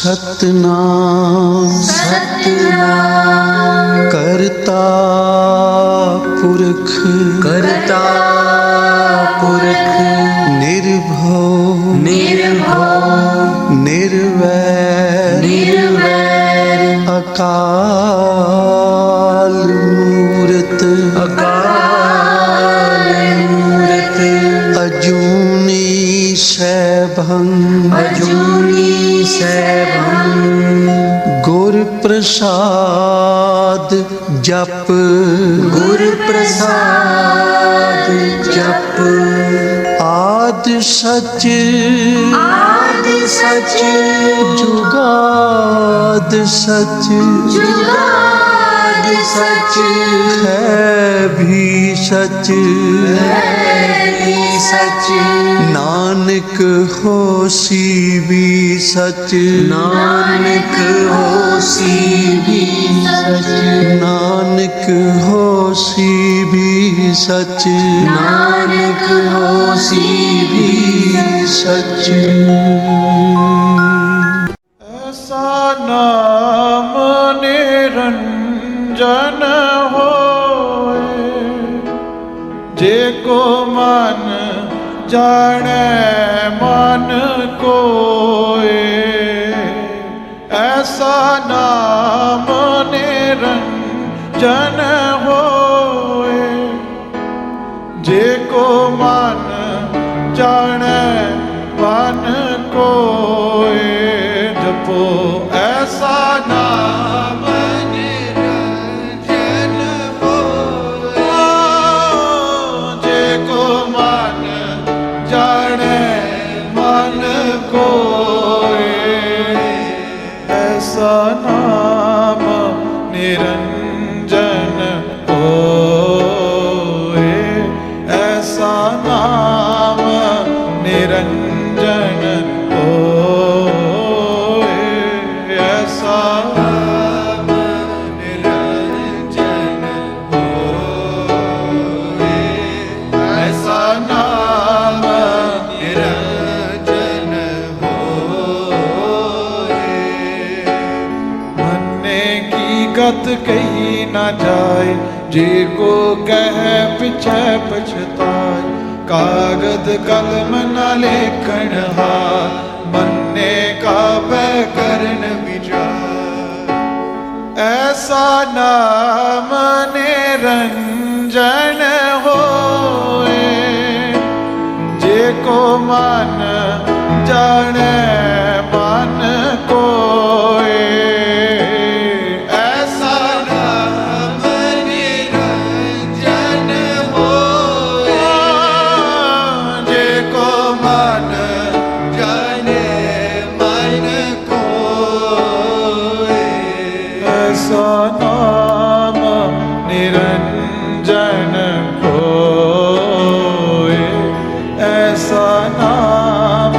सतनाम सतनाम करता पुरख करता पुरख निर्भव निर्भव निर्वैर निर्वैर अकाल मूरत अकाल मूरत अजूनी सैभं अजूनी सैभं गुर प्रसाद जप गुर प्रसाद जप आद सच आदि सच जुगाद सच जुगाद सच है भी सच भी सच नानक होसी भी सच नानक होसी भी सच नानक होसी भी सच नानक होसी भी सच ऐसा नाम निरंजन होए जे को मन जाने मन कोए ऐसा नाम निरंजन होए जे को मन जाने मन कोए जपो ऐसा नाम निरंजन होए जे को मन जाने मन कोए ऐसा नाम निरंजन होए ऐसा नाम निरंजन होए ऐसा नाम निरंजन होए ऐसा नाम निरंजन होए मन्ने की गत कही न जाए जे को कह पिछे पछताए कागद कलम न लेखन हार मन्ने का पै करन विचार ऐसा नाम निरंजन होए जे को मन जाने मन कोए ऐसा नाम निरंजन होए जे को मन जाने मन कोए ऐसा नाम निरंजन होए ऐसा नाम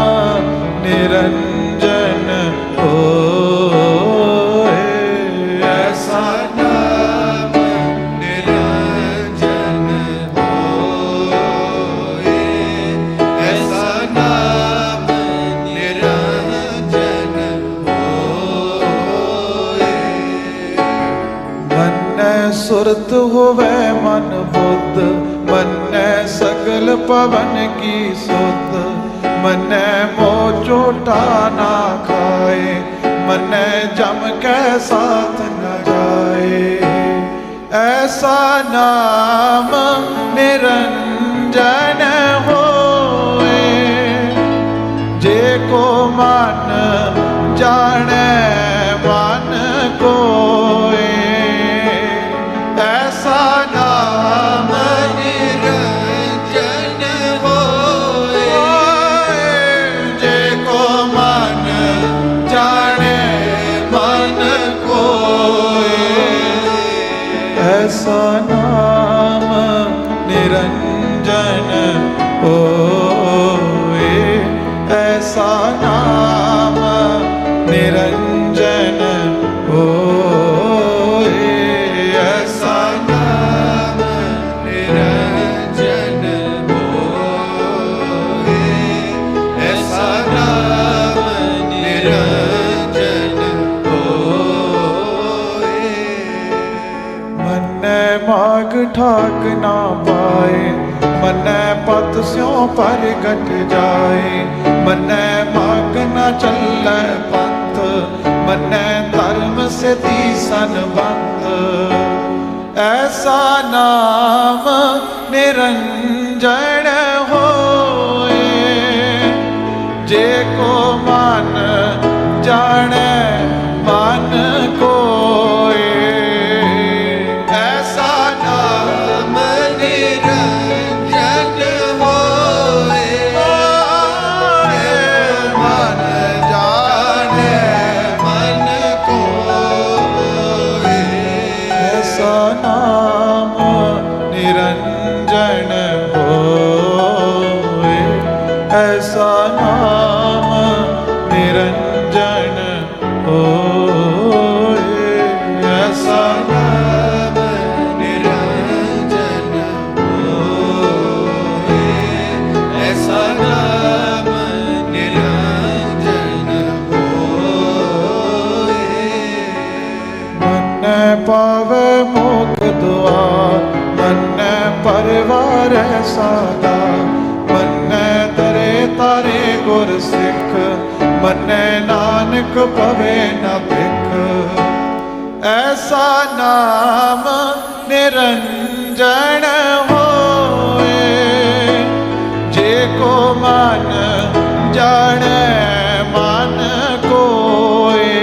निरंजन होए ऐसा नाम निरंजन होए ऐसा नाम निरंजन होए मन सुरत होवे मन बुद्ध मन सगल पवन की सुध मन मोह चोटा ना खाए मन जम के साथ न जाए ऐसा नाम निरंजन होए जे को मन जाने मन कोए ऐसा नाम निरंजन होए जे को मन जाने मन कोए ऐसा नाम निरंजन होए ऐसा नाम निरंजन होए ऐसा नाम निरंजन होए ऐसा नाम निरंजन ठाक ना पाए, मनै पत स्यों परगट जाए। मनै माग न चलै पंथ, मनै धर्म से तीसन बंध। ऐसा नाम निरंजन होए, जे को मन जाने मन कोए। ऐसा नाम निरंजन होए, मन जाने मन कोए। ऐसा नाम निरंजन होए, ऐसा नाम निरंजन होए। ऐसा नाम निरंजन होए, ऐसा नाम निरंजन होए। मन्नै पावे मोख द्वार, मन्नै परवार सादा। मन्नै दरे तारे गुर सिख, मन्नै नानक पवे न भिख। ऐसा नाम निरंजन होए, जे को मन जाने मन कोए।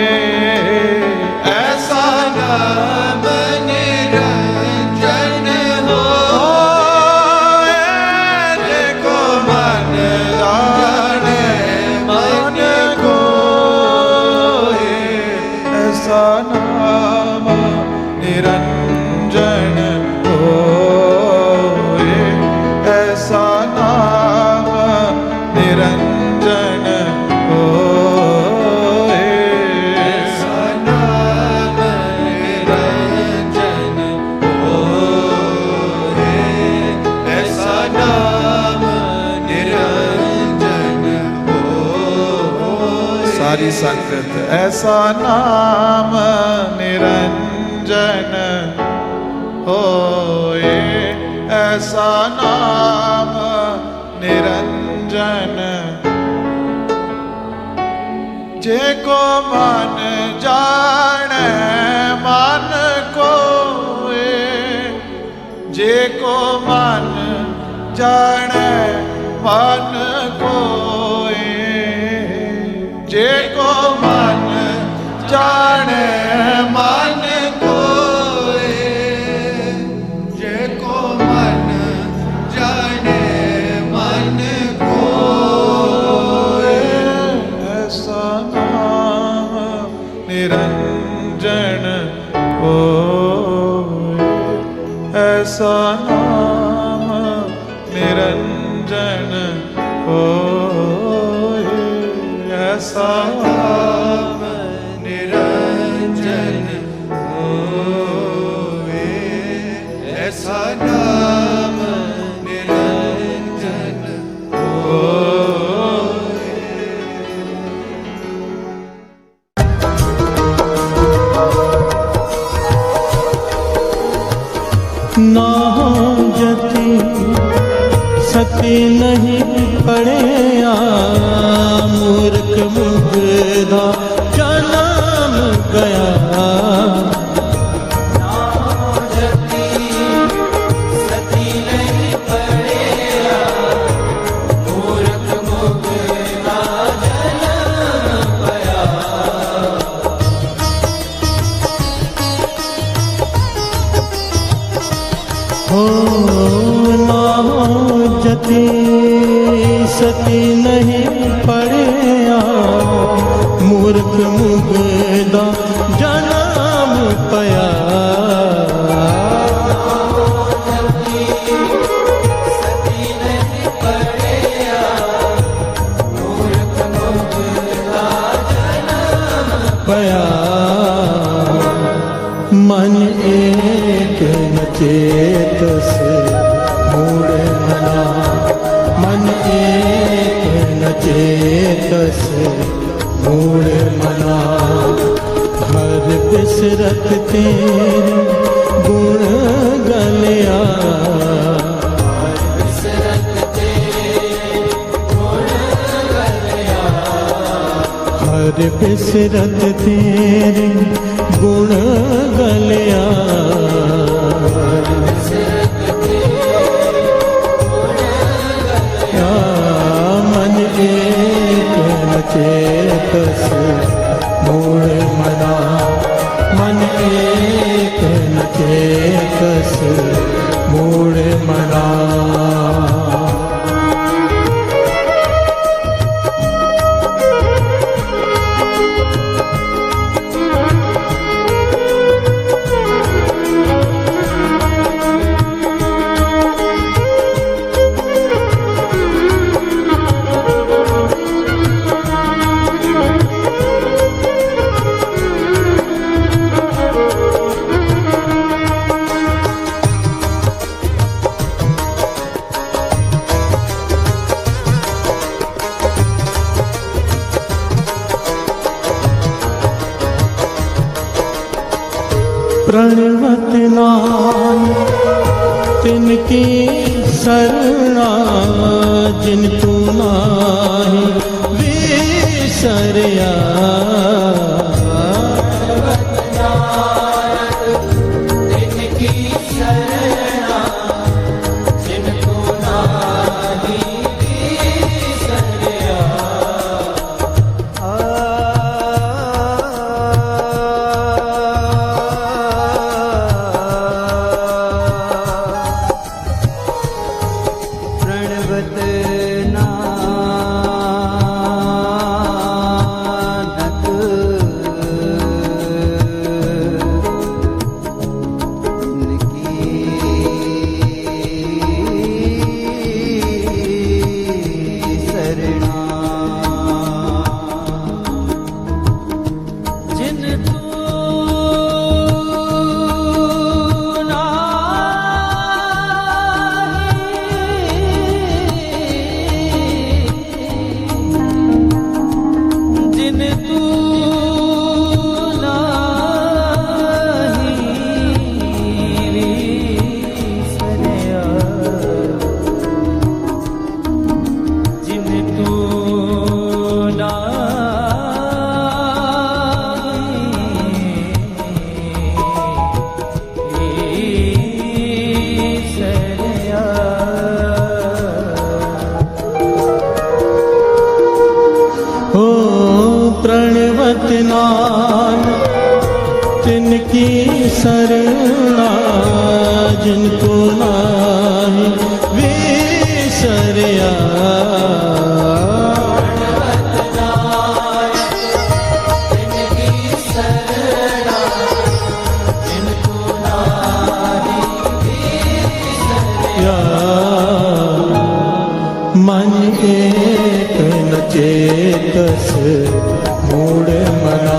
ऐसा नाम निरंजन होए, जे को मन जाने मन कोए। ऐसा नाम निरंजन होए, ऐसा नाम निरंजन होए। ऐसा नाम निरंजन होए, ऐसा नाम निरंजन होए। सारी संगत ऐसा नाम निरंजन होए, ऐसा नाम निरंजन। जे को मन जाने मन कोए, जे को मन जाने मन कोए। जे को मन जाने मन कोए, जे को मन जाने मन कोए। ऐसा नाम निरंजन होए, ऐसा नाम निरंजन होए। ऐसा नाम निरंजन होए, ऐसा नाम निरंजन होए। ना जति सती नहीं पड़े, मूर्ख मुग्धा जन्म गया। हो ना जति सती नहीं पड़े, मूर्ख मुग्धा जन्म पया। पया मन एक न चेत से मूढ़ मना, मन एक न चेत से मूढ़ मना। हर बिसरत तेरे गुण गलिया, बिसरत तेरे गुण गलिया मन एक न चेतस मूढ़ मना मन एक न चेतस मूढ़ मना प्रणवत नाम तिनकी शरणा जिनको नाही विसरिया प्रणवत नाम तिनकी शरणा जिनको नाही विसरिया मन एक न चेतस मूढ़ मना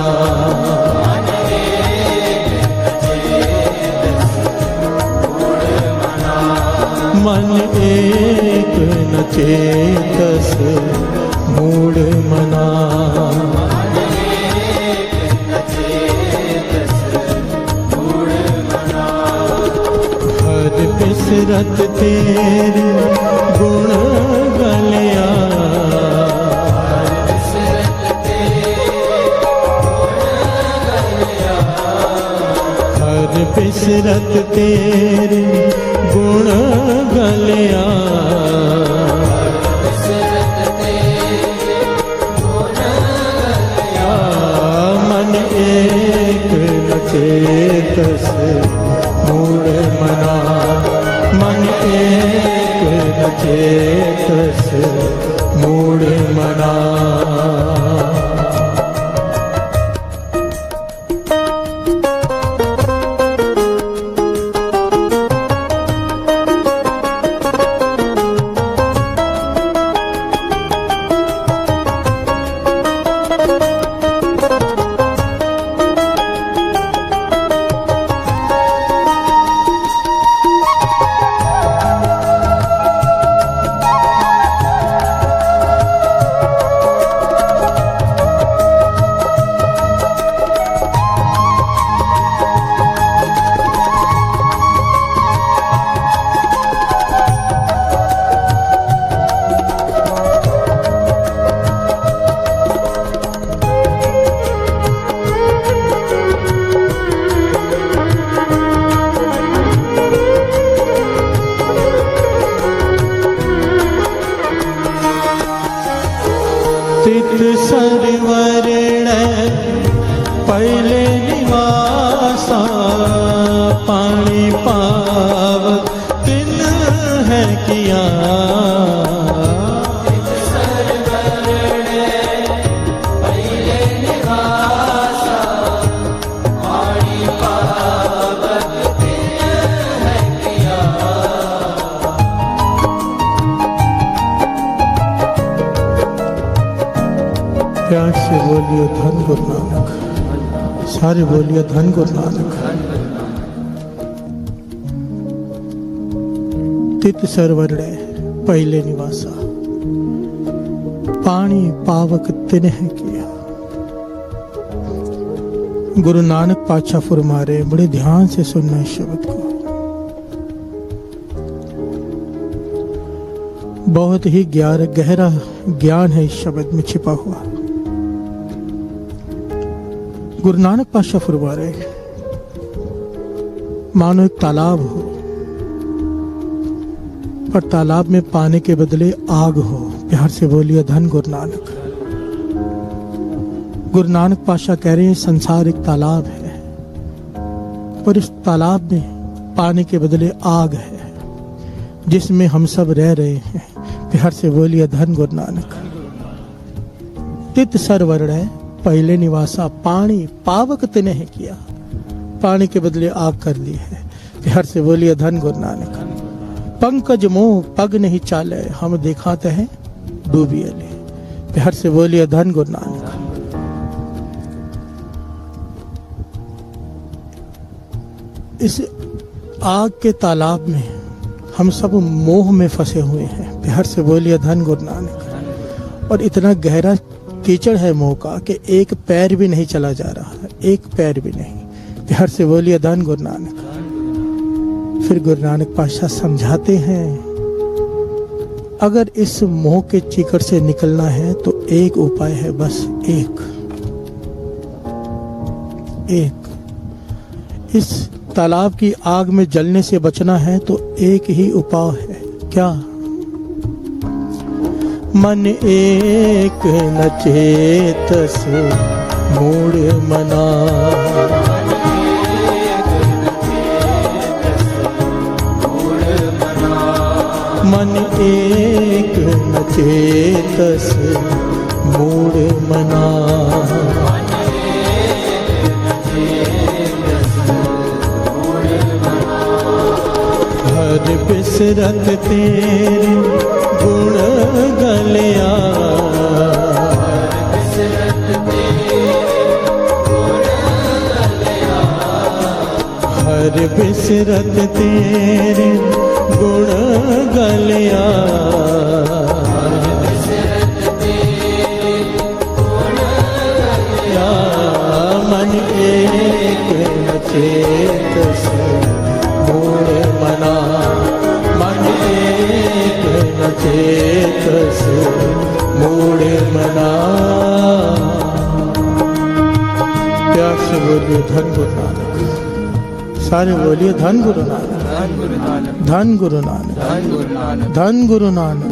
मन एक न चेतस मूढ़ मना हर बिसरत तेरे गुण गलिया हर बिसरत तेरे गुण गलिया मन एक न चेतस मूढ़ मना मन एक न चेतस मूढ़ मना पहले निवासा पानी पावक तिन है किया। प्यार से बोलिए धन गुरु नानक, सारे बोलिए धन गुरु नानक। तित सरवरणे पहले निवासा पानी पावक तिन्ह किया। गुरु नानक पातशाह फरमा रहे, बड़े ध्यान से सुनना इस शब्द को, बहुत ही गहरा ज्ञान है इस शब्द में छिपा हुआ। गुरु नानक पातशाह फरमा रहे, मानो एक तालाब हो, पर तालाब में पानी के बदले आग हो। प्यार से बोलिए धन गुरु नानक। गुरु नानक पातशाह कह रहे हैं, संसार एक तालाब है, पर इस तालाब में पानी के बदले आग है, जिसमें हम सब रह रहे हैं। प्यार से बोलिए धन गुरु नानक। तित सरवर्ण है पहले निवासा पानी पावक तिन्ह किया, पानी के बदले आग कर दी है। प्यार से बोलिए धन गुरु नानक। पंकज मोह पग नहीं चाले, हम दिखाते हैं डूबिए ले। प्यार से बोलिए धन गुरु नानक। इस आग के तालाब में हम सब मोह में फंसे हुए हैं। प्यार से बोलिए धन गुरु नानक। और इतना गहरा कीचड़ है मोह का कि एक पैर भी नहीं चला जा रहा है, एक पैर भी नहीं। प्यार से बोलिए धन गुरु नानक। फिर गुरु नानक पातशाह समझाते हैं, अगर इस मोह के चीकड़ से निकलना है तो एक उपाय है, बस एक। इस तालाब की आग में जलने से बचना है तो एक ही उपाय है, क्या? मन एक न चेतस मूढ़ मना, मन एक न चेतस मूढ़ मना। हर बिसरत तेरे गुण गलिया, हर बिसरत तेरे गुण गलिया। मन एक न चेतस मूढ़ मना, मन एक न चेतस मूढ़ मना। प्यार से बोलिए धन गुरु नानक, सारे बोलिए धन गुरु नानक, धन गुरु नानक, धन गुरु नानक,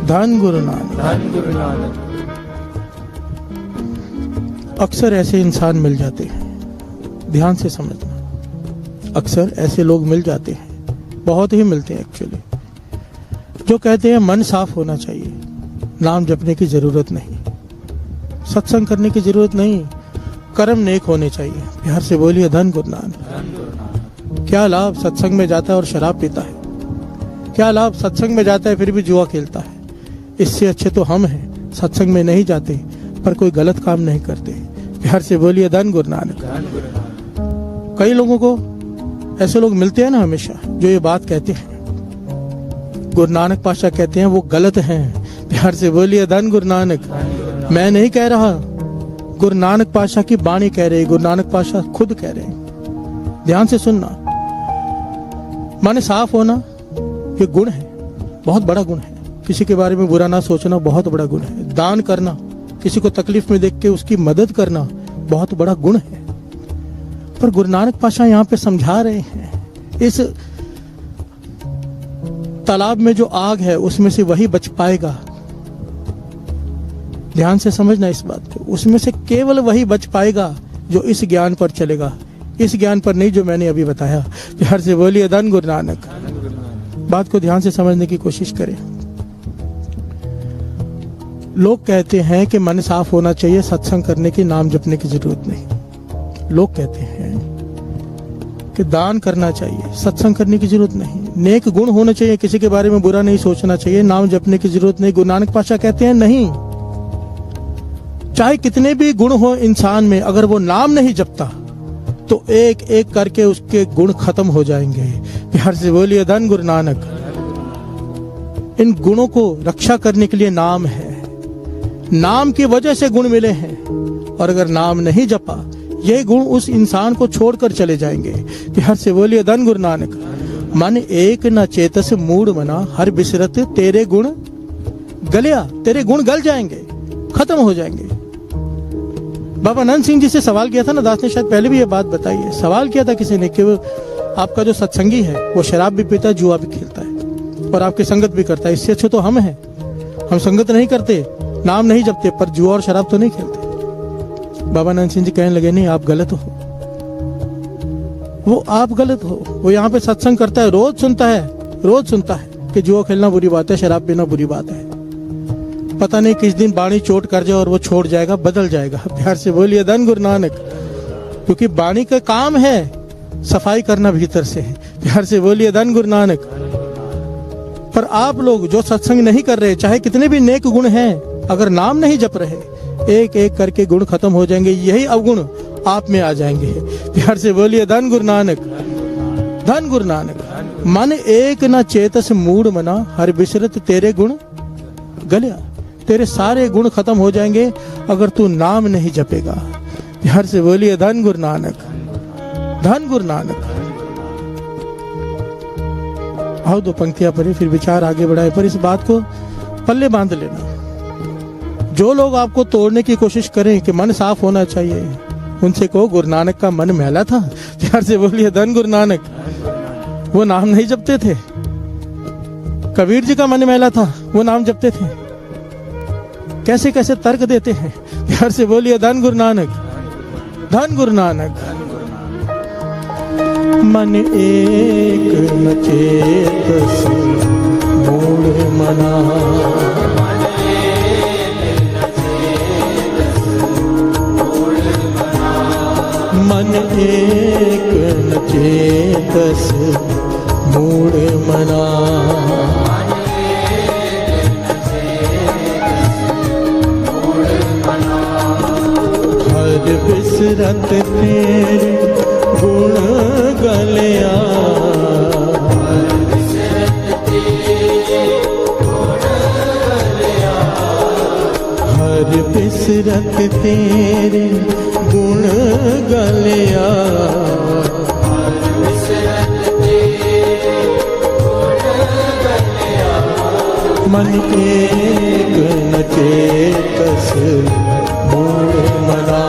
धन गुरु नानक। अक्सर ऐसे इंसान मिल जाते हैं, ध्यान से समझना, अक्सर ऐसे लोग मिल जाते हैं, बहुत ही मिलते हैं एक्चुअली, जो कहते हैं मन साफ होना चाहिए, नाम जपने की जरूरत नहीं, सत्संग करने की जरूरत नहीं, कर्म नेक होने चाहिए। प्यार से बोलिए धन गुरु नानक। क्या लाभ सत्संग में जाता है और शराब पीता है, क्या लाभ सत्संग में जाता है फिर भी जुआ खेलता है। इससे अच्छे तो हम हैं, सत्संग में नहीं जाते पर कोई गलत काम नहीं करते। प्यार से बोलिए धन गुरु नानक। कई लोगों को ऐसे लोग मिलते हैं ना हमेशा, जो ये बात कहते हैं, गुरु नानक पातशाह कहते हैं वो गलत हैं। प्यार से बोलिए धन गुरु नानक। मैं नहीं कह रहा, गुरु नानक पातशाह की बाणी कह रही, गुरु नानक पातशाह खुद कह रहे हैं। ध्यान से सुनना, मन साफ होना ये गुण है, बहुत बड़ा गुण है। किसी के बारे में बुरा ना सोचना बहुत बड़ा गुण है। दान करना, किसी को तकलीफ में देख के उसकी मदद करना बहुत बड़ा गुण है। पर गुरु नानक पातशाह यहाँ पे समझा रहे हैं, इस तालाब में जो आग है उसमें से वही बच पाएगा। ध्यान से समझना इस बात को, उसमें से केवल वही बच पाएगा जो इस ज्ञान पर चलेगा, इस ज्ञान पर नहीं जो मैंने अभी बताया। प्यार से बोलिए धन गुरु नानक। बात को ध्यान से समझने की कोशिश करें। लोग कहते हैं कि मन साफ होना चाहिए, सत्संग करने की, नाम जपने की जरूरत नहीं। लोग कहते हैं कि दान करना चाहिए, सत्संग करने की जरूरत नहीं, नेक गुण होना चाहिए, किसी के बारे में बुरा नहीं सोचना चाहिए, नाम जपने की जरूरत नहीं। गुरु नानक पातशाह कहते हैं नहीं, चाहे कितने भी गुण हो इंसान में, अगर वो नाम नहीं जपता तो एक एक करके उसके गुण खत्म हो जाएंगे। प्यार से बोलिए धन गुरु नानक। इन गुणों को रक्षा करने के लिए नाम है, नाम की वजह से गुण मिले हैं, और अगर नाम नहीं जपा ये गुण उस इंसान को छोड़कर चले जाएंगे। प्यार से बोलिए धन गुरु नानक। मन एक न चेतस मूड मना, हर बिसरत तेरे गुण गलिया, तेरे गुण गल जाएंगे, खत्म हो जाएंगे। बाबा आनंद सिंह जी से सवाल किया था ना, दास ने शायद पहले भी ये बात बताई है। सवाल किया था किसी ने कि वो आपका जो सत्संगी है वो शराब भी पीता है, जुआ भी खेलता है और आपकी संगत भी करता है, इससे अच्छे तो हम हैं। हम संगत नहीं करते, नाम नहीं जपते, पर जुआ और शराब तो नहीं खेलते। बाबा आनंद सिंह जी कहने लगे नहीं, आप गलत हो, वो आप गलत हो। वो यहाँ पे सत्संग करता है, रोज सुनता है कि जुआ खेलना बुरी बात है, शराब पीना बुरी बात है। पता नहीं किस दिन बाणी चोट कर जाए और वो छोड़ जाएगा, बदल जाएगा। प्यार से बोलिए धन गुरु नानक। क्योंकि बाणी का काम है सफाई करना भीतर से। प्यार से बोलिए धन गुरु नानक। पर आप लोग जो सत्संग नहीं कर रहे, चाहे कितने भी नेक गुण हैं, अगर नाम नहीं जप रहे, एक एक करके गुण खत्म हो जाएंगे, यही अवगुण आप में आ जाएंगे। प्यार से बोलिए धन गुरु नानक, धन गुरु नानक। मन एक न चेतस मूड मना, हर बिसरत तेरे गुण गलिया, तेरे सारे गुण खत्म हो जाएंगे अगर तू नाम नहीं जपेगा। प्यार से बोलिए धन गुरु नानक, धन गुरु नानक। आओ दो पंक्तियां पढ़े, फिर विचार आगे बढ़ाए, पर इस बात को पल्ले बांध लेना। जो लोग आपको तोड़ने की कोशिश करें कि मन साफ होना चाहिए, उनसे कहो गुरु नानक का मन मैला था। प्यार से बोलिए धन गुरु नानक। वो नाम नहीं जपते थे। कबीर जी का मन मैला था, वो नाम जपते थे। कैसे कैसे तर्क देते हैं। प्यार से बोलिए धन गुरु नानक, धन गुरु नानक। मन एक न चेतस मूढ़ मना, मन एक न चेतस मूढ़ मना, हर बिसरत तेरे गुण गलिया, हर बिसरत तेरे गुण गलिया, मन एक न चेतस मूढ़ मना,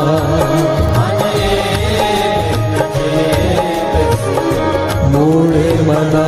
मूढ़ मना।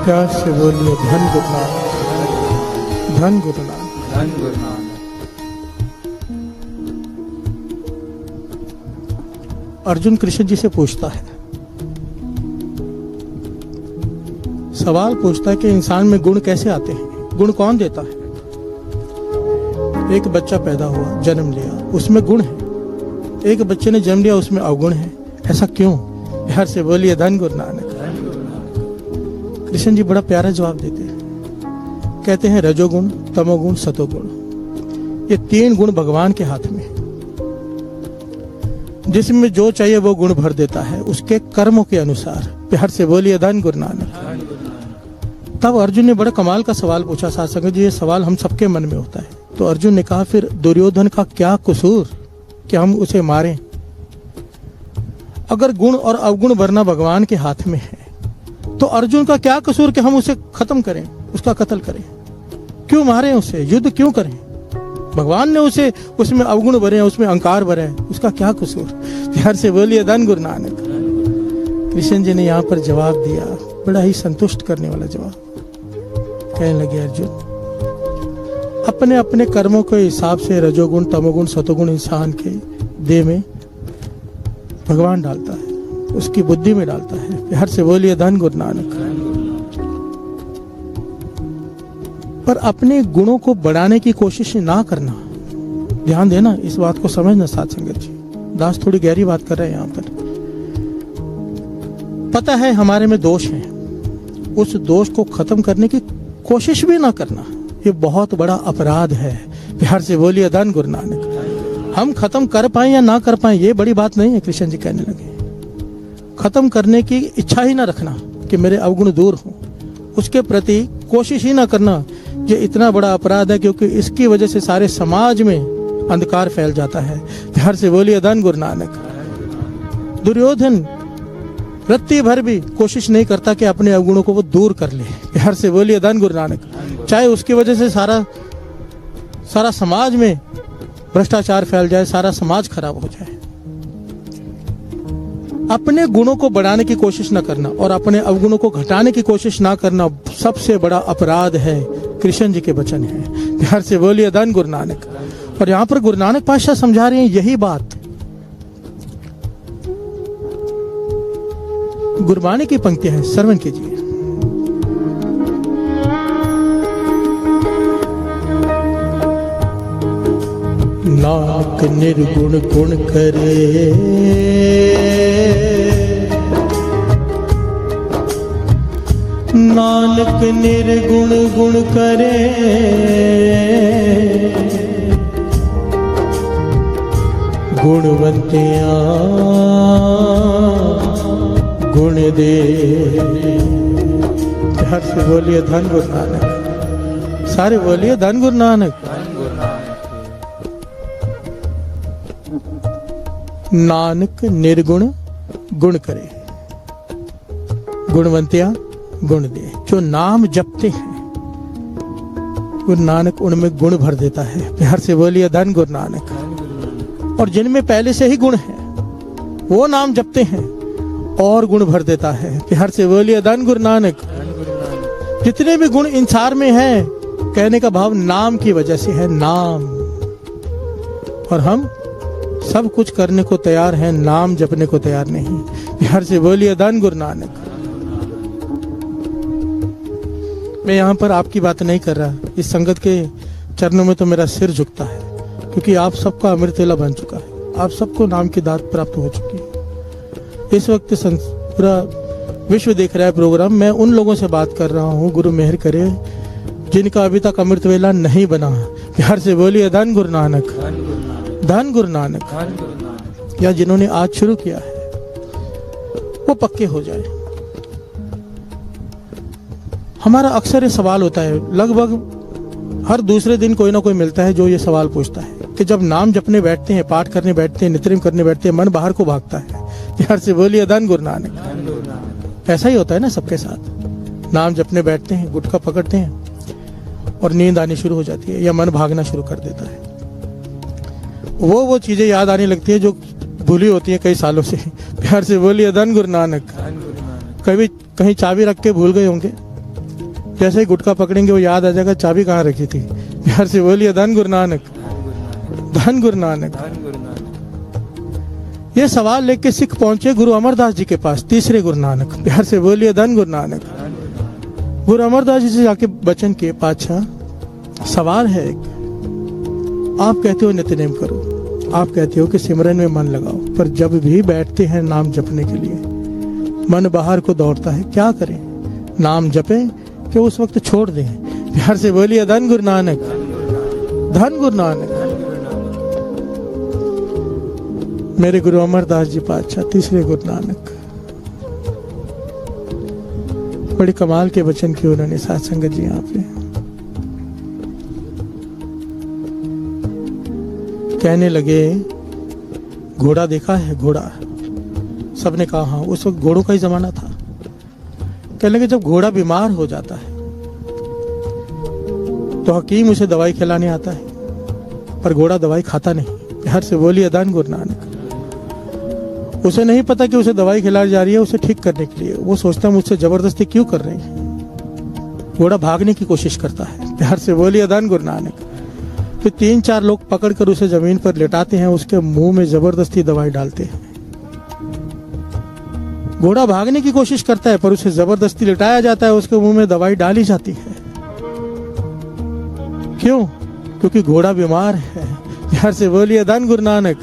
प्यार से बोलिए धन गुरु नानक, धन गुरु नानक, धन गुरु नानक। अर्जुन कृष्ण जी से पूछता है, सवाल पूछता है कि इंसान में गुण कैसे आते हैं, गुण कौन देता है। एक बच्चा पैदा हुआ, जन्म लिया, उसमें गुण है। एक बच्चे ने जन्म लिया, उसमें अवगुण है। ऐसा क्यों? प्यार से बोलिए धन गुरु नानक। कृष्ण जी बड़ा प्यारा जवाब देते हैं, कहते हैं रजोगुण, तमोगुण, सतोगुण, ये तीन गुण भगवान के हाथ में। जिसमें जो चाहिए वो गुण भर देता है उसके कर्मों के अनुसार। प्यार से बोलिए धन गुरु नानक। तब अर्जुन ने बड़ा कमाल का सवाल पूछा। साथ संगत जी, ये सवाल हम सबके मन में होता है। तो अर्जुन ने कहा, फिर दुर्योधन का क्या कसूर कि हम उसे मारें? अगर गुण और अवगुण भरना भगवान के हाथ में है तो अर्जुन का क्या कसूर कि हम उसे खत्म करें, उसका कत्ल करें? क्यों मारें उसे? युद्ध क्यों करें? भगवान ने उसे उसमें अवगुण भरे हैं, उसमें अहंकार भरे हैं, उसका क्या कसूर? प्यार से बोलिए धन गुरु नानक। कृष्ण जी ने यहाँ पर जवाब दिया, बड़ा ही संतुष्ट करने वाला जवाब। कहने लगे, अर्जुन, अपने अपने कर्मों के हिसाब से रजोगुण, तमोगुण, सतोगुण इंसान के देह में भगवान डालता है, उसकी बुद्धि में डालता है। प्यार से बोलिए धन गुरु नानक। पर अपने गुणों को बढ़ाने की कोशिश ना करना। ध्यान देना, इस बात को समझना साथ संगत जी। दास थोड़ी गहरी बात कर रहे हैं यहाँ पर। पता है हमारे में दोष है, उस दोष को खत्म करने की कोशिश भी ना करना, ये बहुत बड़ा अपराध है। प्यार से बोलिए धन गुरु नानक। हम खत्म कर पाए या ना कर पाए ये बड़ी बात नहीं है। कृष्ण जी कहने लगे, खत्म करने की इच्छा ही ना रखना कि मेरे अवगुण दूर हो, उसके प्रति कोशिश ही ना करना, ये इतना बड़ा अपराध है, क्योंकि इसकी वजह से सारे समाज में अंधकार फैल जाता है। प्यार से बोलिए धन गुरु नानक। दुर्योधन रत्ती भर भी कोशिश नहीं करता कि अपने अवगुणों को वो दूर कर ले। प्यार से बोलिए धन गुरु नानक। चाहे उसकी वजह से सारा समाज में भ्रष्टाचार फैल जाए, सारा समाज खराब हो जाए। अपने गुणों को बढ़ाने की कोशिश ना करना और अपने अवगुणों को घटाने की कोशिश ना करना सबसे बड़ा अपराध है। कृष्ण जी के वचन है। प्यार से बोलिए धन गुरु नानक। और यहाँ पर गुरु नानक पातशाह समझा रहे हैं यही बात। गुरबाणी की पंक्तियां हैं, श्रवण कीजिए। नाक निर्गुण गुण करे, नानक निर्गुण गुण करे, गुणवंतियां गुण दे। हर से बोलिए धन गुरु नानक। सारे बोलिए धन गुरु नानक। नानक निर्गुण गुण करे, गुणवंतियां गुण दे। जो नाम जपते हैं गुरु नानक उनमें गुण भर देता है। प्यार से बोलिए धन गुरु नानक। और जिनमें पहले से ही गुण है वो नाम जपते हैं और गुण भर देता है। प्यार से बोलिए धन गुरु नानक। जितने भी गुण इंसान में हैं, कहने का भाव नाम की वजह से है, नाम। और हम सब कुछ करने को तैयार हैं, नाम जपने को तैयार नहीं। प्यार से बोलिए धन गुरु नानक। मैं यहाँ पर आपकी बात नहीं कर रहा, इस संगत के चरणों में तो मेरा सिर झुकता है, क्योंकि आप सबका अमृत वेला बन चुका है, आप सबको नाम की दात प्राप्त हो चुकी है। इस वक्त पूरा विश्व देख रहा है प्रोग्राम। मैं उन लोगों से बात कर रहा हूँ, गुरु मेहर करे, जिनका अभी तक अमृत वेला नहीं बना। प्यार से बोलिए धन गुरु नानक, धन गुरु नानक। या जिन्होंने आज शुरू किया है वो पक्के हो जाए। हमारा अक्सर ये सवाल होता है, लगभग हर दूसरे दिन कोई ना कोई मिलता है जो ये सवाल पूछता है कि जब नाम जपने बैठते हैं, पाठ करने बैठते हैं, नित्यनेम करने बैठते हैं, मन बाहर को भागता है। प्यार से बोलिए धन गुरु नानक। ऐसा ही होता है ना सबके साथ। नाम जपने बैठते हैं, गुटखा पकड़ते हैं और नींद आनी शुरू हो जाती है या मन भागना शुरू कर देता है। वो चीजें याद आने लगती है जो भूली होती है कई सालों से। प्यार से बोलिए धन गुरु नानक। कभी कहीं चाबी रख के भूल गए होंगे, जैसे ही गुटखा पकड़ेंगे वो याद आ जाएगा चाबी कहाँ रखी थी। प्यार से बोलिए धन गुरु नानक, धन गुरु नानक। ये सवाल लेके सिख पहुंचे गुरु अमरदास जी के पास, तीसरे गुरु नानक। प्यार से बोलिए धन गुरु नानक। गुरु अमरदास जी से जाके बचन के, पातशाह सवाल है एक, आप कहते हो नित्यनेम करो, आप कहते हो कि सिमरन में मन लगाओ, पर जब भी बैठते हैं नाम जपने के लिए मन बाहर को दौड़ता है, क्या करें? नाम जपें कि उस वक्त छोड़ दें? प्यार से बोलिए धन गुरु नानक, धन गुरु नानक। मेरे गुरु अमरदास जी पातशाह तीसरे गुरु नानक, बड़ी कमाल के वचन किए उन्होंने साथ संगत जी यहाँ पे। कहने लगे घोड़ा देखा है? घोड़ा, सबने कहा हाँ। उस वक्त घोड़ों का ही जमाना था। कहने लगे जब घोड़ा बीमार हो जाता है तो हकीम उसे दवाई खिलाने आता है, पर घोड़ा दवाई खाता नहीं। प्यार से बोलिए धन गुरु नानक। उसे नहीं पता कि उसे दवाई खिलाई जा रही है उसे ठीक करने के लिए। वो सोचता है मुझसे जबरदस्ती क्यों कर रही है। घोड़ा भागने की कोशिश करता है। प्यार से बोलिए धन गुरु नानक। फिर 3-4 लोग पकड़कर उसे जमीन पर लेटाते हैं, उसके मुंह में जबरदस्ती दवाई डालते हैं। घोड़ा भागने की कोशिश करता है पर उसे जबरदस्ती लेटाया जाता है, उसके मुंह में दवाई डाली जाती है। क्यों? क्योंकि घोड़ा बीमार है। प्यार से बोलिए धन गुरु नानक।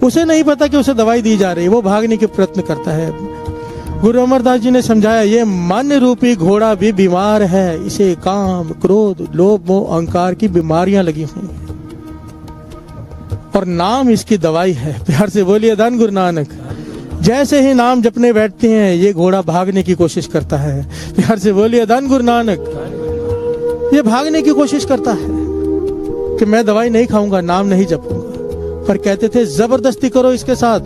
उसे नहीं पता कि उसे दवाई दी जा रही है, वो भागने के प्रयत्न करता है। गुरु अमरदास जी ने समझाया ये मन रूपी घोड़ा भी बीमार है, इसे काम, क्रोध, लोभ, मोह, अहंकार की बीमारियां लगी हुई हैं और नाम इसकी दवाई है। प्यार से बोलिए धन गुरु नानक। जैसे ही नाम जपने बैठते हैं ये घोड़ा भागने की कोशिश करता है। प्यार से बोलिए धन गुरु नानक। ये भागने की कोशिश करता है कि मैं दवाई नहीं खाऊंगा, नाम नहीं जपूंगा, पर कहते थे जबरदस्ती करो इसके साथ,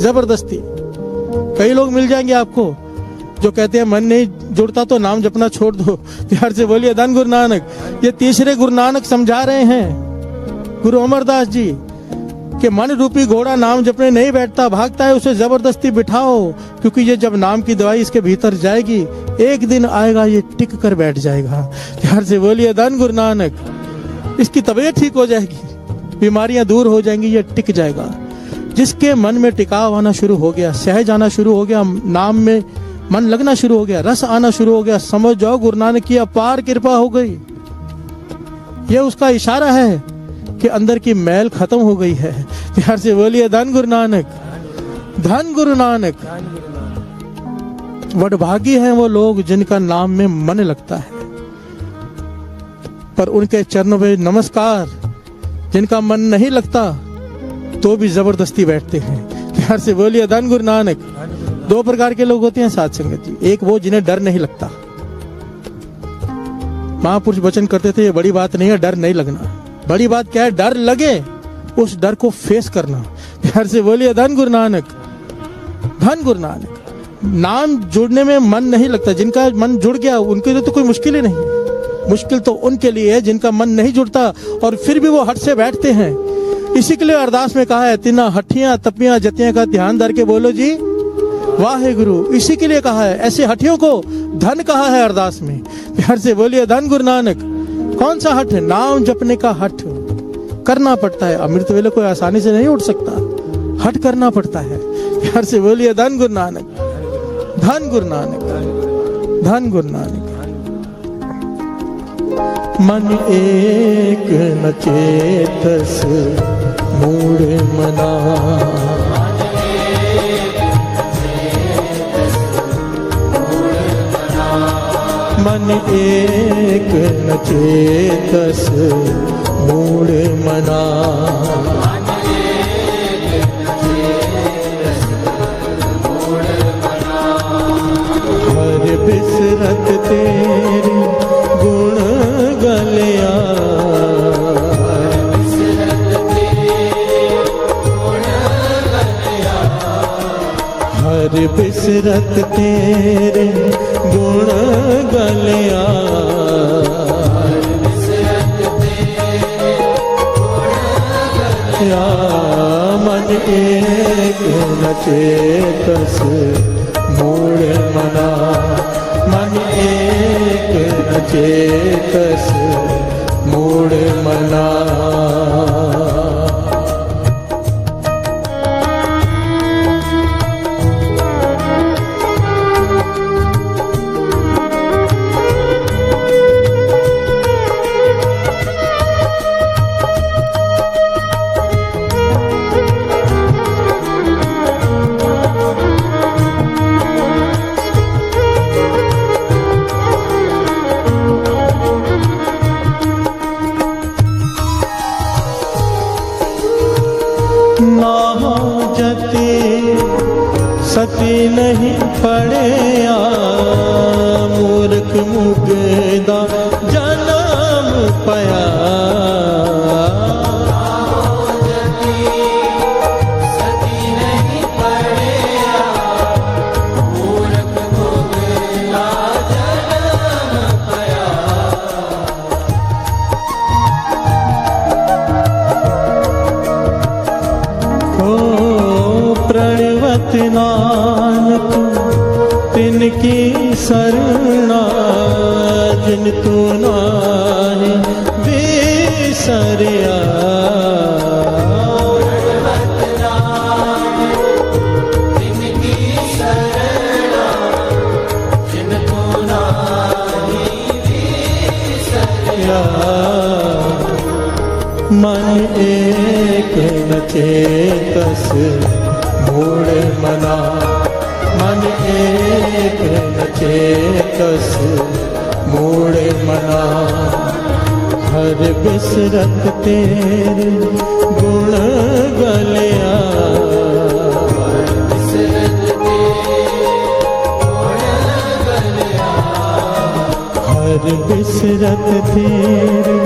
जबरदस्ती। कई लोग मिल जाएंगे आपको जो कहते हैं मन नहीं जुड़ता तो नाम जपना छोड़ दो। प्यार से बोलिए धन गुरु नानक। ये तीसरे गुरु नानक समझा रहे हैं गुरु अमरदास जी कि मन रूपी घोड़ा नाम जपने नहीं बैठता, भागता है, उसे जबरदस्ती बिठाओ, क्योंकि ये जब नाम की दवाई इसके भीतर जाएगी एक दिन आएगा ये टिक कर बैठ जाएगा। प्यार से बोलिए धन गुरु नानक। इसकी तबीयत ठीक हो जाएगी, बीमारियां दूर हो जाएंगी, ये टिक जाएगा। जिसके मन में टिकाव आना शुरू हो गया, सहज आना शुरू हो गया, नाम में मन लगना शुरू हो गया, रस आना शुरू हो गया, समझ जाओ गुरु नानक की अपार कृपा हो गई। यह उसका इशारा है कि अंदर की मैल खत्म हो गई है। प्यार से बोलिए धन गुरु नानक, धन गुरु नानक। वडभागी हैं वो लोग जिनका नाम में मन लगता है, पर उनके चरणों में नमस्कार। जिनका मन नहीं लगता तो भी जबरदस्ती बैठते हैं। प्यार से बोलिए धन गुरु नानक। 2 प्रकार के लोग होते हैं साथ संगत जी। एक वो जिन्हें डर नहीं लगता। महापुरुष वचन करते थे ये बड़ी बात नहीं है डर नहीं लगना, बड़ी बात क्या है डर लगे, उस डर को फेस करना। प्यार से बोलिए धन गुरु नानक, धन गुरु नानक। नाम जुड़ने में मन नहीं लगता, जिनका मन जुड़ गया उनके लिए तो कोई मुश्किल ही नहीं। मुश्किल तो उनके लिए है जिनका मन नहीं जुड़ता और फिर भी वो हट से बैठते हैं। इसी के लिए अरदास में कहा है तिना हठियां तपियां जतियां का ध्यान धर के बोलो जी वाहे गुरु। इसी के लिए कहा है, ऐसे हठियों को धन कहा है अरदास में। प्यार से बोलिए धन गुरु नानक। कौन सा हठ? नाम जपने का हठ करना पड़ता है। अमृत वेले कोई आसानी से नहीं उठ सकता, हठ करना पड़ता है। प्यार से बोलिए धन गुरु नानक, धन गुरु नानक, धन गुरु नानक। मन एक न चेतस मूढ़ मना, मन एक न चेतस मूढ़ मना, हर बिसरत तेरे गुण गलिया, हर बिसरत तेरे गुण गलिया, या मन एक न चेतस मूढ़ मना, मन एक न चेतस मूढ़ मना। सती नहीं पड़िया मूर्ख मुगदा जन्म पया प्रणवत नानक तिनकी शरणा जिन तू नाहि बिसरिया मन एक न चेतस मूढ़ मना मन एक न चेतस मूढ़ मना हर बिसरत तेरे गुण गलिया हर बिसरत तेरे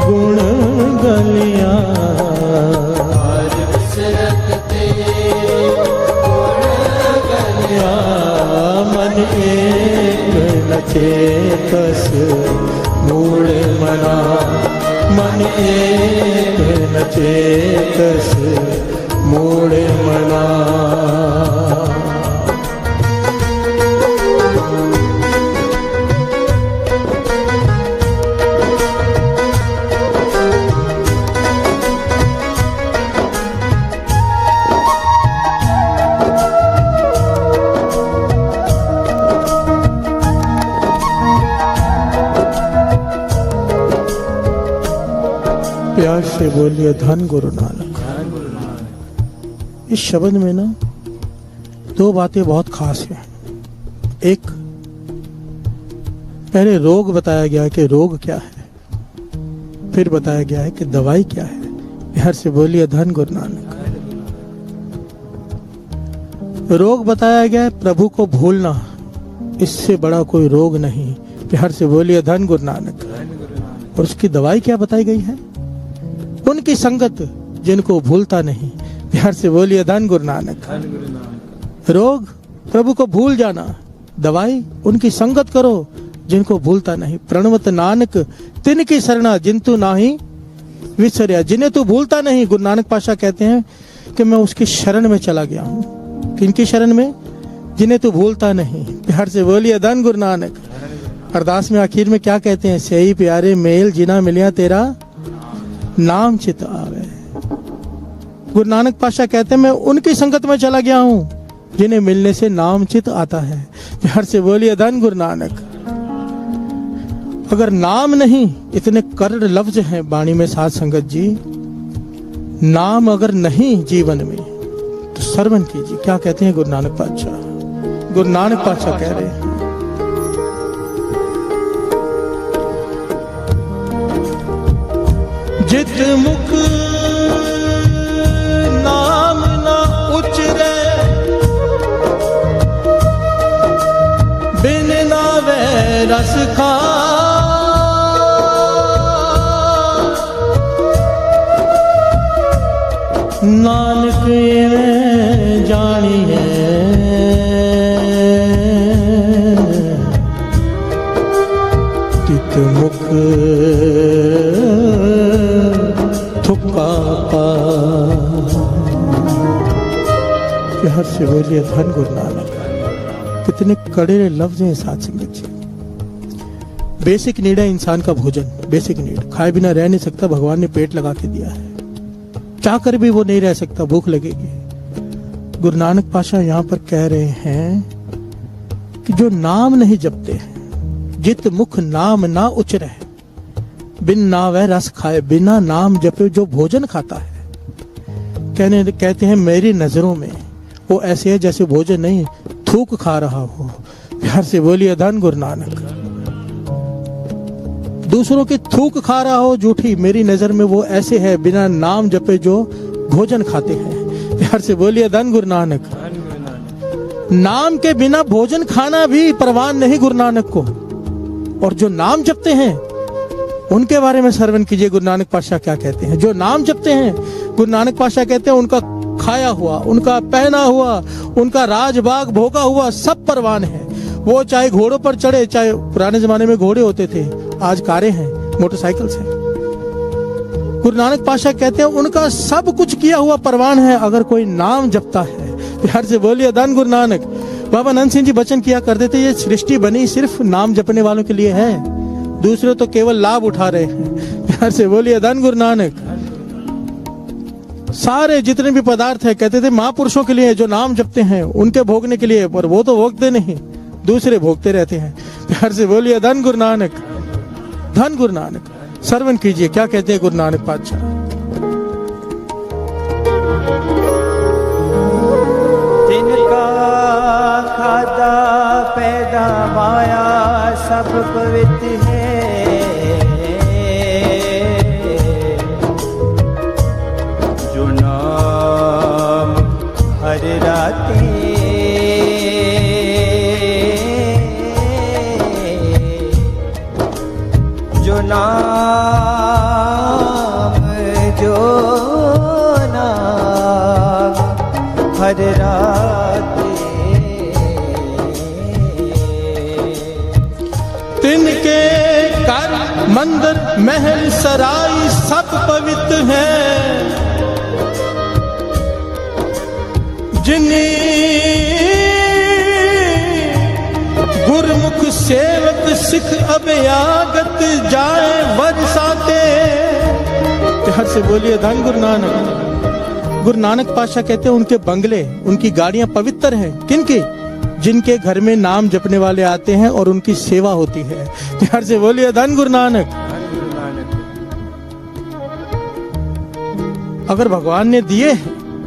गुण गलिया मन एक न चेतस मूढ़ मना मन एक न चेतस मूढ़ मना प्यार से बोलिए धन गुरु नानक। इस शब्द में ना दो बातें बहुत खास हैं। एक, पहले रोग बताया गया है कि रोग क्या है, फिर बताया गया है कि दवाई क्या है। प्यार से बोलिए धन गुरु नानक। रोग बताया गया है प्रभु को भूलना, इससे बड़ा कोई रोग नहीं। प्यार से बोलिए धन गुरु नानक। और उसकी दवाई क्या बताई गई है? उनकी संगत जिनको भूलता नहीं। प्यार से बोलिए धन गुरु नानक। रोग प्रभु को भूल जाना, दवाई उनकी संगत करो जिनको भूलता नहीं। प्रणवत नानक तिनकी शरणा जिन्तु नाही विसरिया, जिन्हें तू भूलता नहीं। गुरु नानक पातशाह कहते हैं कि मैं उसकी शरण में चला गया हूँ। किनकी शरण में? जिन्हें तू भूलता नहीं। प्यार से बोलिए धन गुरु नानक। अरदास में आखिर में क्या कहते हैं? सही प्यारे मेल जिना मिलिया तेरा नाम चित आवे। गुरु नानक पातशाह कहते हैं मैं उनकी संगत में चला गया हूं जिन्हें मिलने से नाम चित आता है। प्यार से बोलिए धन गुरु नानक। अगर नाम नहीं, इतने करोड़ लफ्ज हैं वाणी में साध संगत जी, नाम अगर नहीं जीवन में तो श्रवण कीजिए। क्या कहते हैं गुरु नानक पातशाह? गुरु नानक पातशाह कह रहे हैं जित मुख नाम न उचरे बिन नावे रस खा, नानक एवें जानिए तित मुख प्यार से बोलिए धन गुरु नानक। कितने कड़े लफ्ज हैं साथ संगत जी। बेसिक नीड है इंसान का भोजन, बेसिक नीड। खाए बिना रह नहीं सकता, भगवान ने पेट लगा के दिया है। चाह कर भी वो नहीं रह सकता, भूख लगेगी। गुरु नानक पातशाह यहाँ पर कह रहे हैं कि जो नाम नहीं जपते हैं, जित मुख नाम ना उचरे बिन नावे रस खाए, बिना नाम जपे जो भोजन खाता है, कहते हैं मेरी नजरों में वो ऐसे है जैसे भोजन नहीं थूक खा रहा हो। प्यार से बोलिए धन गुरु नानक। दूसरों की थूक खा रहा हो झूठी, मेरी नजर में वो ऐसे है बिना नाम जपे जो भोजन खाते हैं। प्यार से बोलिए धन गुरु नानक। नाम के बिना भोजन खाना भी परवान नहीं गुरु नानक को। और जो नाम जपते हैं उनके बारे में श्रवण कीजिए, गुरु नानक पातशाह क्या कहते हैं। जो नाम जपते हैं, गुरु नानक पातशाह कहते हैं उनका खाया हुआ, उनका पहना हुआ, उनका राजबाग भोगा हुआ सब परवान है। वो चाहे घोड़ों पर चढ़े, चाहे पुराने जमाने में घोड़े होते थे, आज कारें हैं, मोटरसाइकिल से। गुरु नानक पातशाह कहते हैं उनका सब कुछ किया हुआ परवान है अगर कोई नाम जपता है। प्यार से बोलिए धन गुरु नानक। बाबा नंद सिंह जी वचन किया करते थे, ये सृष्टि बनी सिर्फ नाम जपने वालों के लिए है, दूसरे तो केवल लाभ उठा रहे हैं। प्यार से बोलिए धन गुरु नानक। सारे जितने भी पदार्थ है कहते थे महापुरुषों के लिए, जो नाम जपते हैं उनके भोगने के लिए, पर वो तो भोगते नहीं, दूसरे भोगते रहते हैं। प्यार से बोलिए धन गुरु नानक, धन गुरु नानक। श्रवण कीजिए क्या कहते हैं गुरु नानक पातशाह। तिनका खादा पैदा माया सब पवित्र है, जो नाम हर राते जो नाम हर राते तिनके कर मंदिर महल सराय सब पवित्र है, जिन्हें गुरमुख सेवक सिख अभयागत जाए बरसाते। प्यार से बोलिए धन गुरु नानक। गुरु नानक पातशाह कहते हैं उनके बंगले, उनकी गाड़ियां पवित्र हैं। किनकी? जिनके घर में नाम जपने वाले आते हैं और उनकी सेवा होती है। प्यार से बोलिए धन गुरु नानक। अगर भगवान ने दिए,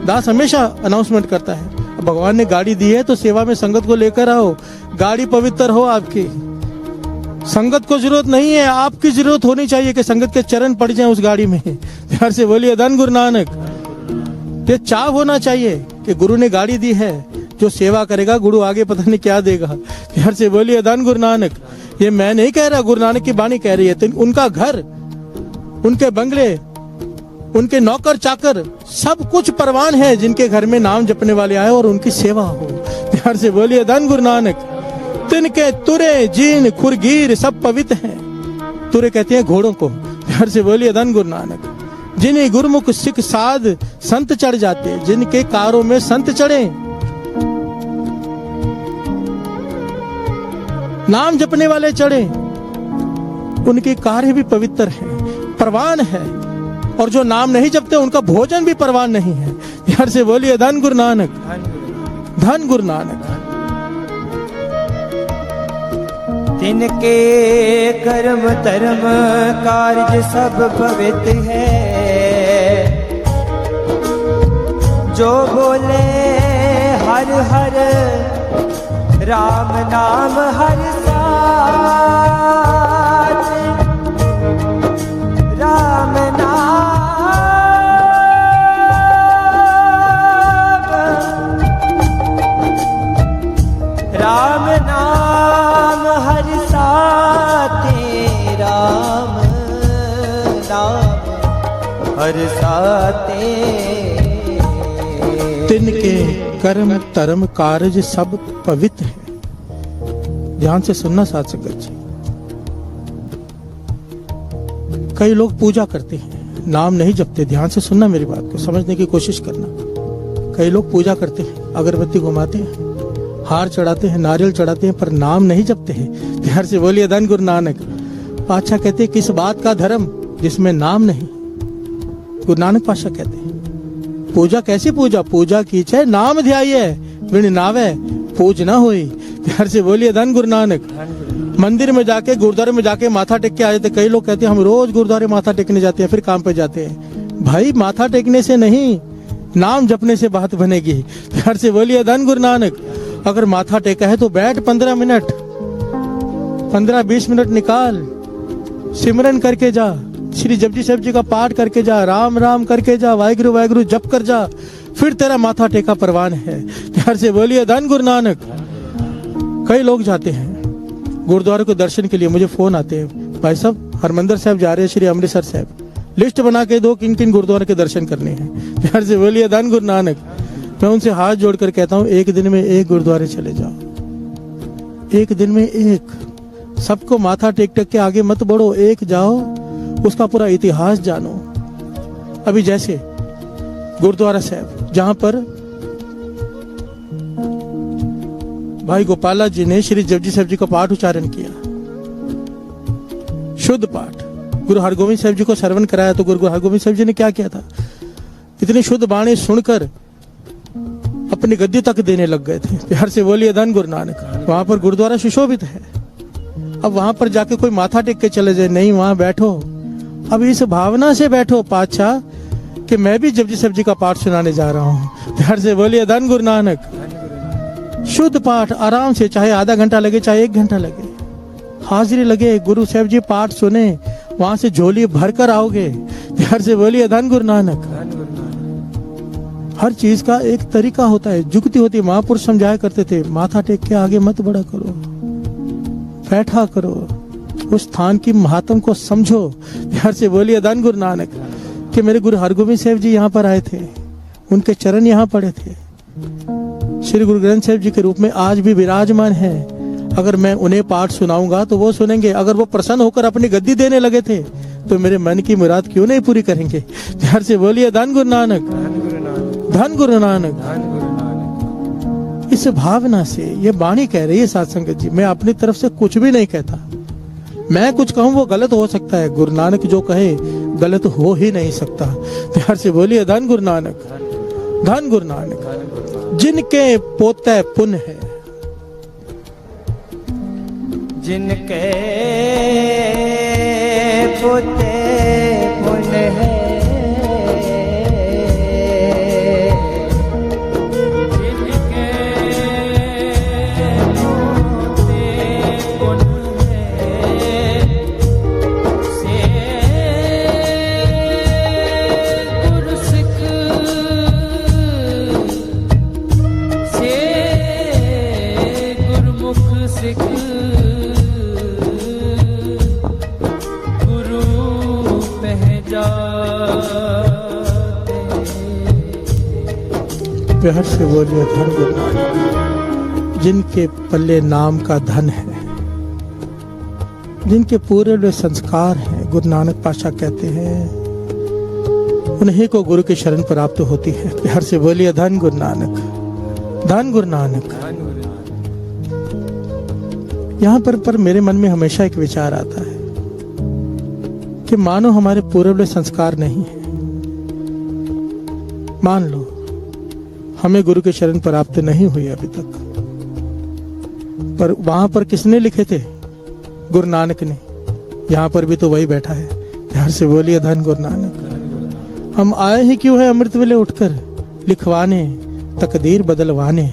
दास हमेशा अनाउंसमेंट करता है, भगवान ने गाड़ी दी है तो सेवा में संगत को लेकर आओ, गाड़ी पवित्र हो आपकी। संगत को जरूरत नहीं है, आपकी जरूरत होनी चाहिए कि संगत के चरण पड़ जाएं उस गाड़ी में। प्यार से बोलिए धन गुरु नानक। ये चाव होना चाहिए कि गुरु ने गाड़ी दी है, जो सेवा करेगा गुरु आगे पता नहीं क्या देगा। प्यार से बोलिए धन गुरु नानक। ये मैं नहीं कह रहा, गुरु नानक की वाणी कह रही है। तो उनका घर, उनके बंगले, उनके नौकर चाकर सब कुछ परवान है जिनके घर में नाम जपने वाले आए और उनकी सेवा हो। प्यार से बोलिए धन गुरु नानक। तिनके तुरे जीन खुरगीर सब पवित्र हैं। तुरे कहते हैं घोड़ों को। प्यार से बोलिए धन गुरु नानक। जिन्हें गुरुमुख सिख साध संत चढ़ जाते, जिनके कारों में संत चढ़े, नाम जपने वाले चढ़े, उनकी कार्य भी पवित्र है, परवान है। और जो नाम नहीं जपते उनका भोजन भी परवान नहीं है। प्यार से बोलिए धन गुरु नानक, धन गुरु नानक। तिनके कर्म धर्म कार्य सब पवित्र है, जो बोले हर हर राम नाम हर साथ, राम नाम राम नाम हर साथे, राम नाम हर साथे। तिनके कर्म धर्म कार्य सब पवित्र है। ध्यान से सुनना साथ संगत जी। कई लोग पूजा करते हैं, नाम नहीं जपते। ध्यान से सुनना मेरी बात को, समझने की कोशिश करना। कई लोग पूजा करते हैं, अगरबत्ती घुमाते हैं, हार चढ़ाते हैं, नारियल चढ़ाते हैं, पर नाम नहीं जपते हैं। प्यार से बोलिए धन गुरु नानक। पातशाह कहते हैं किस बात का धर्म जिसमें नाम नहीं। गुरु नानक पातशाह कहते हैं पूजा कैसी पूजा? पूजा की चाहे नाम ध्याये बिन नावे पूज ना होई। प्यार से बोलिए धन गुरु नानक। मंदिर में जाके, गुरुद्वारे में जाके माथा टेक के आ जाते। कई लोग कहते हैं हम रोज गुरुद्वारे माथा टेकने जाते हैं, फिर काम पे जाते हैं। भाई माथा टेकने से नहीं, नाम जपने से बात बनेगी। प्यार से बोलिए धन गुरु नानक। अगर माथा टेका है तो बैठ 15 मिनट, 15-20 मिनट निकाल, सिमरन करके जा, श्री जपजी साहब जी का पाठ करके जा, राम राम करके जा, वाहिगुरु वाहिगुरु जप कर जा। फिर तेरा माथा टेका परवान है। प्यार से बोलिए धन गुरु नानक। कई लोग जाते हैं गुरुद्वारे को दर्शन के लिए, मुझे फोन आते हैं, भाई साहब हरमंदिर साहब जा रहे हैं, श्री अमृतसर साहब, लिस्ट बना के दो किन किन गुरुद्वारे के दर्शन करने हैं। प्यार से बोलिए धन गुरु नानक। मैं उनसे हाथ जोड़कर कहता हूं, एक दिन में एक गुरुद्वारे चले जाओ, एक दिन में एक। सबको माथा टेक टेक के आगे मत बढ़ो, एक जाओ, उसका पूरा इतिहास जानो। अभी जैसे गुरुद्वारा साहब जहां पर भाई गोपाला जी ने श्री जपजी साहब जी का पाठ उच्चारण किया, शुद्ध पाठ, गुरु हरगोविंद साहब जी को श्रवण कराया, तो गुरु हरगोविंद साहब जी ने क्या किया था, इतनी शुद्ध बाणी सुनकर अपनी गद्दी तक देने लग गए थे। प्यार से बोलिए धन गुरु नानक। वहां पर गुरुद्वारा सुशोभित है। अब वहां पर जाके कोई माथा टेक के चले जाए, नहीं, वहां बैठो, अब इस भावना से बैठो पातशाह कि मैं भी जपजी साहब जी का पाठ सुनाने जा रहा हूं। प्यार से बोलिए धन गुरु नानक। शुद्ध पाठ आराम से, चाहे आधा घंटा लगे चाहे 1 घंटा लगे, हाजिरी लगे, गुरु साहब जी पाठ सुने, वहां से झोली भर कर आओगे। प्यार से बोलिए धन गुरु नानक। हर चीज का एक तरीका होता है, जुक्ति होती है। महापुरुष समझाया करते थे, माथा टेक के आगे मत बढ़ा करो, बैठा करो, उस स्थान की महात्म को समझो। प्यार से बोलिए धन गुरु नानक। कि मेरे गुरु हरगोविंद साहब जी यहाँ पर आए थे, उनके चरण यहाँ पड़े थे, श्री गुरु ग्रंथ साहब जी के रूप में आज भी विराजमान है। अगर मैं उन्हें पाठ सुनाऊंगा तो वो सुनेंगे। अगर वो प्रसन्न होकर अपनी गद्दी देने लगे थे तो मेरे मन की मुराद क्यों नहीं पूरी करेंगे। प्यार से बोलिए धन गुरु नानक, धन गुरु नानक। इस भावना से ये वाणी कह रही है साध संगत जी, मैं अपनी तरफ से कुछ भी नहीं कहता। मैं कुछ कहूं वो गलत हो सकता है, गुरु नानक जो कहे गलत हो ही नहीं सकता। प्यार से बोलिए धन गुरु नानक, धन गुरु नानक। जिनके पोते पुण्य है, जिनके पोते पुण्य है, जिनके पोते पुण्य है, से गुरु सिख, से गुरुमुख सिख प्यार से बोलिए धन गुरु नानक। जिनके पल्ले नाम का धन है, जिनके पूरे संस्कार हैं, गुरु नानक पातशाह कहते हैं उन्हीं को गुरु की शरण प्राप्त होती है। प्यार से बोलिए धन गुरु नानक, धन गुरु नानक। यहाँ पर मेरे मन में हमेशा एक विचार आता है कि मानो हमारे पूर्व संस्कार नहीं है, मान लो हमें गुरु की शरण प्राप्त नहीं हुई अभी तक, पर वहां पर किसने लिखे थे? गुरु नानक ने। यहाँ पर भी तो वही बैठा है। प्यार से बोलिए धन गुरु नानक। हम आए ही क्यों है अमृत वेले उठकर, लिखवाने, तकदीर बदलवाने।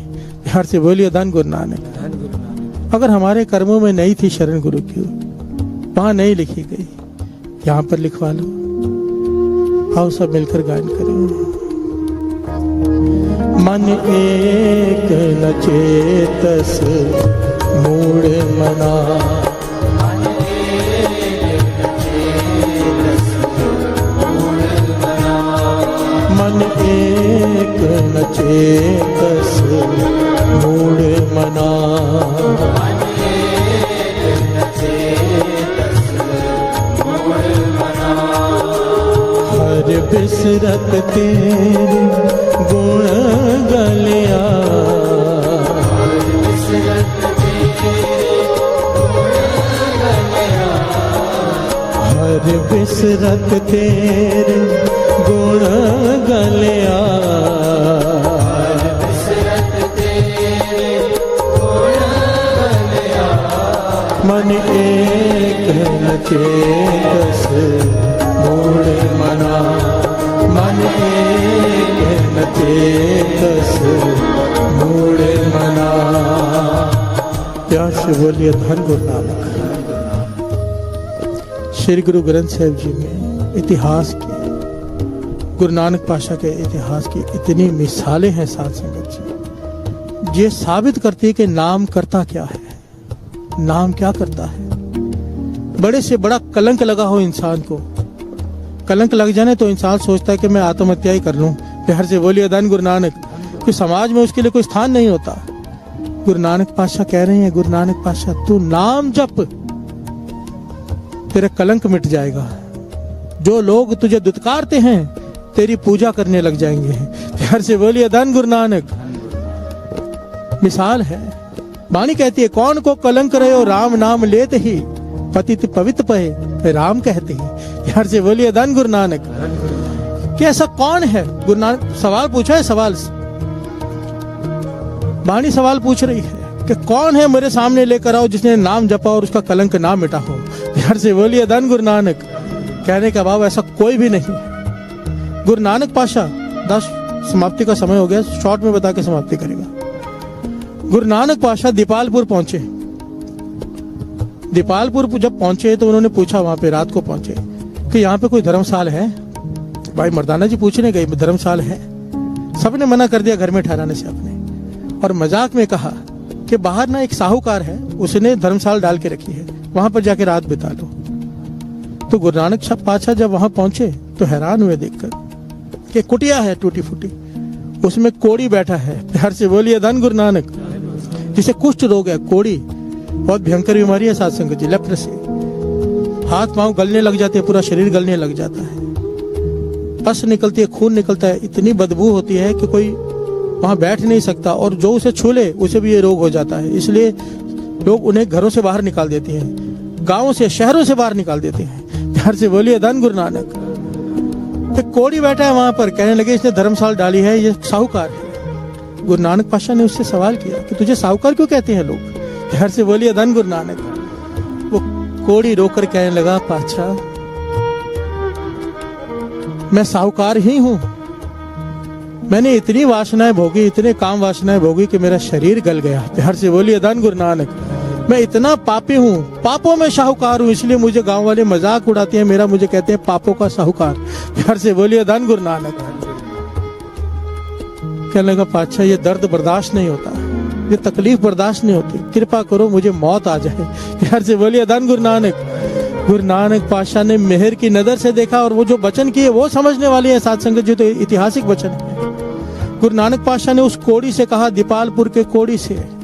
प्यार से बोलिए धन गुरु नानक। अगर हमारे कर्मों में नहीं थी शरण गुरु की, वहां नहीं लिखी गई, यहाँ पर लिखवा लो। आओ सब मिलकर गायन करें। मन एक न चेतस मूढ़ मना, मन एक न चेतस मूढ़ मना, हर बिसरत तेरे गुण गलिया, हर बिसरत तेरे गुण गलिया, मन एक न चेतस मूढ़ मना, मन एक न चेतस मूढ़ मना। प्यार से बोलिए धन गुरु नानक। श्री गुरु ग्रंथ साहिब जी में इतिहास की गुरु नानक पातशाह के इतिहास की इतनी मिसालें हैं साथ संगत जी, ये साबित करती है कि नाम करता क्या है, नाम क्या करता है। बड़े से बड़ा कलंक लगा हो इंसान को, कलंक लग जाने तो इंसान सोचता है कि मैं आत्महत्या ही कर लूं। प्यार से बोलिए धन गुरु नानक, कि समाज में उसके लिए कोई स्थान नहीं होता। गुरु नानक पातशाह कह रहे हैं, गुरु नानक पातशाह तू नाम जप, तेरा कलंक मिट जाएगा। जो लोग तुझे दुत्कारते हैं तेरी पूजा करने लग जाएंगे। प्यार से बोलिए धन गुरु नानक। मिसाल है, वाणी कहती है, कौन को कलंक रहे हो राम नाम लेते ही, पतित पवित्र पहे राम कहते हैं। प्यार से बोलिए धन गुरु नानक। कि ऐसा कौन है, गुरु नानक सवाल पूछा है, सवाल वाणी सवाल पूछ रही है कि कौन है मेरे सामने लेकर आओ जिसने नाम जपा और उसका कलंक ना मिटा हो। प्यार से बोलिए धन गुरु नानक। कहने का भाव ऐसा कोई भी नहीं। गुरु नानक पातशाह 10 समाप्ति का समय हो गया, शॉर्ट में बता के समाप्ति करेगा। गुरु नानक पातशाह दीपालपुर पहुंचे। दीपालपुर जब पहुंचे तो उन्होंने पूछा, वहां पे रात को पहुंचे, कि यहाँ पे कोई धर्मशाला है। भाई मर्दाना जी पूछने गए धर्मशाला है, सबने मना कर दिया घर में ठहराने से अपने, और मजाक में कहा कि बाहर ना एक साहूकार है, उसने धर्मशाला डाल के रखी है, वहां पर जाके रात बिता लो। तो गुरु नानक पातशाह जब वहां पहुंचे तो हैरान हुए देखकर कि कुटिया है टूटी फूटी, उसमें कोड़ी बैठा है। प्यार से बोलिए धन गुरु नानक। जिसे कुष्ठ रोग है, कोड़ी बहुत भयंकर बीमारी है साथ संगत जी, लेप्रोसी। हाथ पांव गलने लग जाते हैं, पूरा शरीर गलने लग जाता है, पस निकलती है, खून निकलता है, इतनी बदबू होती है कि कोई वहां बैठ नहीं सकता, और जो उसे छू ले उसे भी ये रोग हो जाता है। इसलिए लोग उन्हें घरों से बाहर निकाल देते हैं, गांवों से शहरों से बाहर निकाल देते हैं। प्यार से बोलिए धन गुरु नानक। एक कोड़ी बैठा है वहां पर, कहने लगे इसने धर्मशाला डाली है, ये साहूकार है। गुरु नानक पातशाह ने उससे सवाल किया कि तुझे साहूकार क्यों कहते हैं लोग। प्यार से बोलिए धन गुरु नानक। वो कोड़ी रोकर कहने लगा, पातशाह मैं साहूकार ही हूं, मैंने इतनी वासनाएं भोगी, इतने काम वासनाएं भोगी कि मेरा शरीर गल गया। प्यार से बोलिए धन गुरु नानक। मैं इतना पापी हूँ, पापों में शाहूकार हूँ, इसलिए मुझे गांव वाले मजाक उड़ाते हैं, मेरा मुझे कहते हैं पापों का साहूकार। प्यार से बोलिए धन गुरु नानक। कहने लगा, पातशाह ये दर्द बर्दाश्त नहीं होता, ये तकलीफ बर्दाश्त नहीं होती, कृपा करो मुझे मौत आ जाए। प्यार से बोलिए धन गुरु नानक। गुरु नानक पातशाह ने मेहर की नजर से देखा, और वो जो वचन किए वो समझने वाली है साथ संगत जी, तो ऐतिहासिक वचन है। गुरु नानक पातशाह ने उस कोड़ी से कहा, दीपालपुर के कोड़ी से,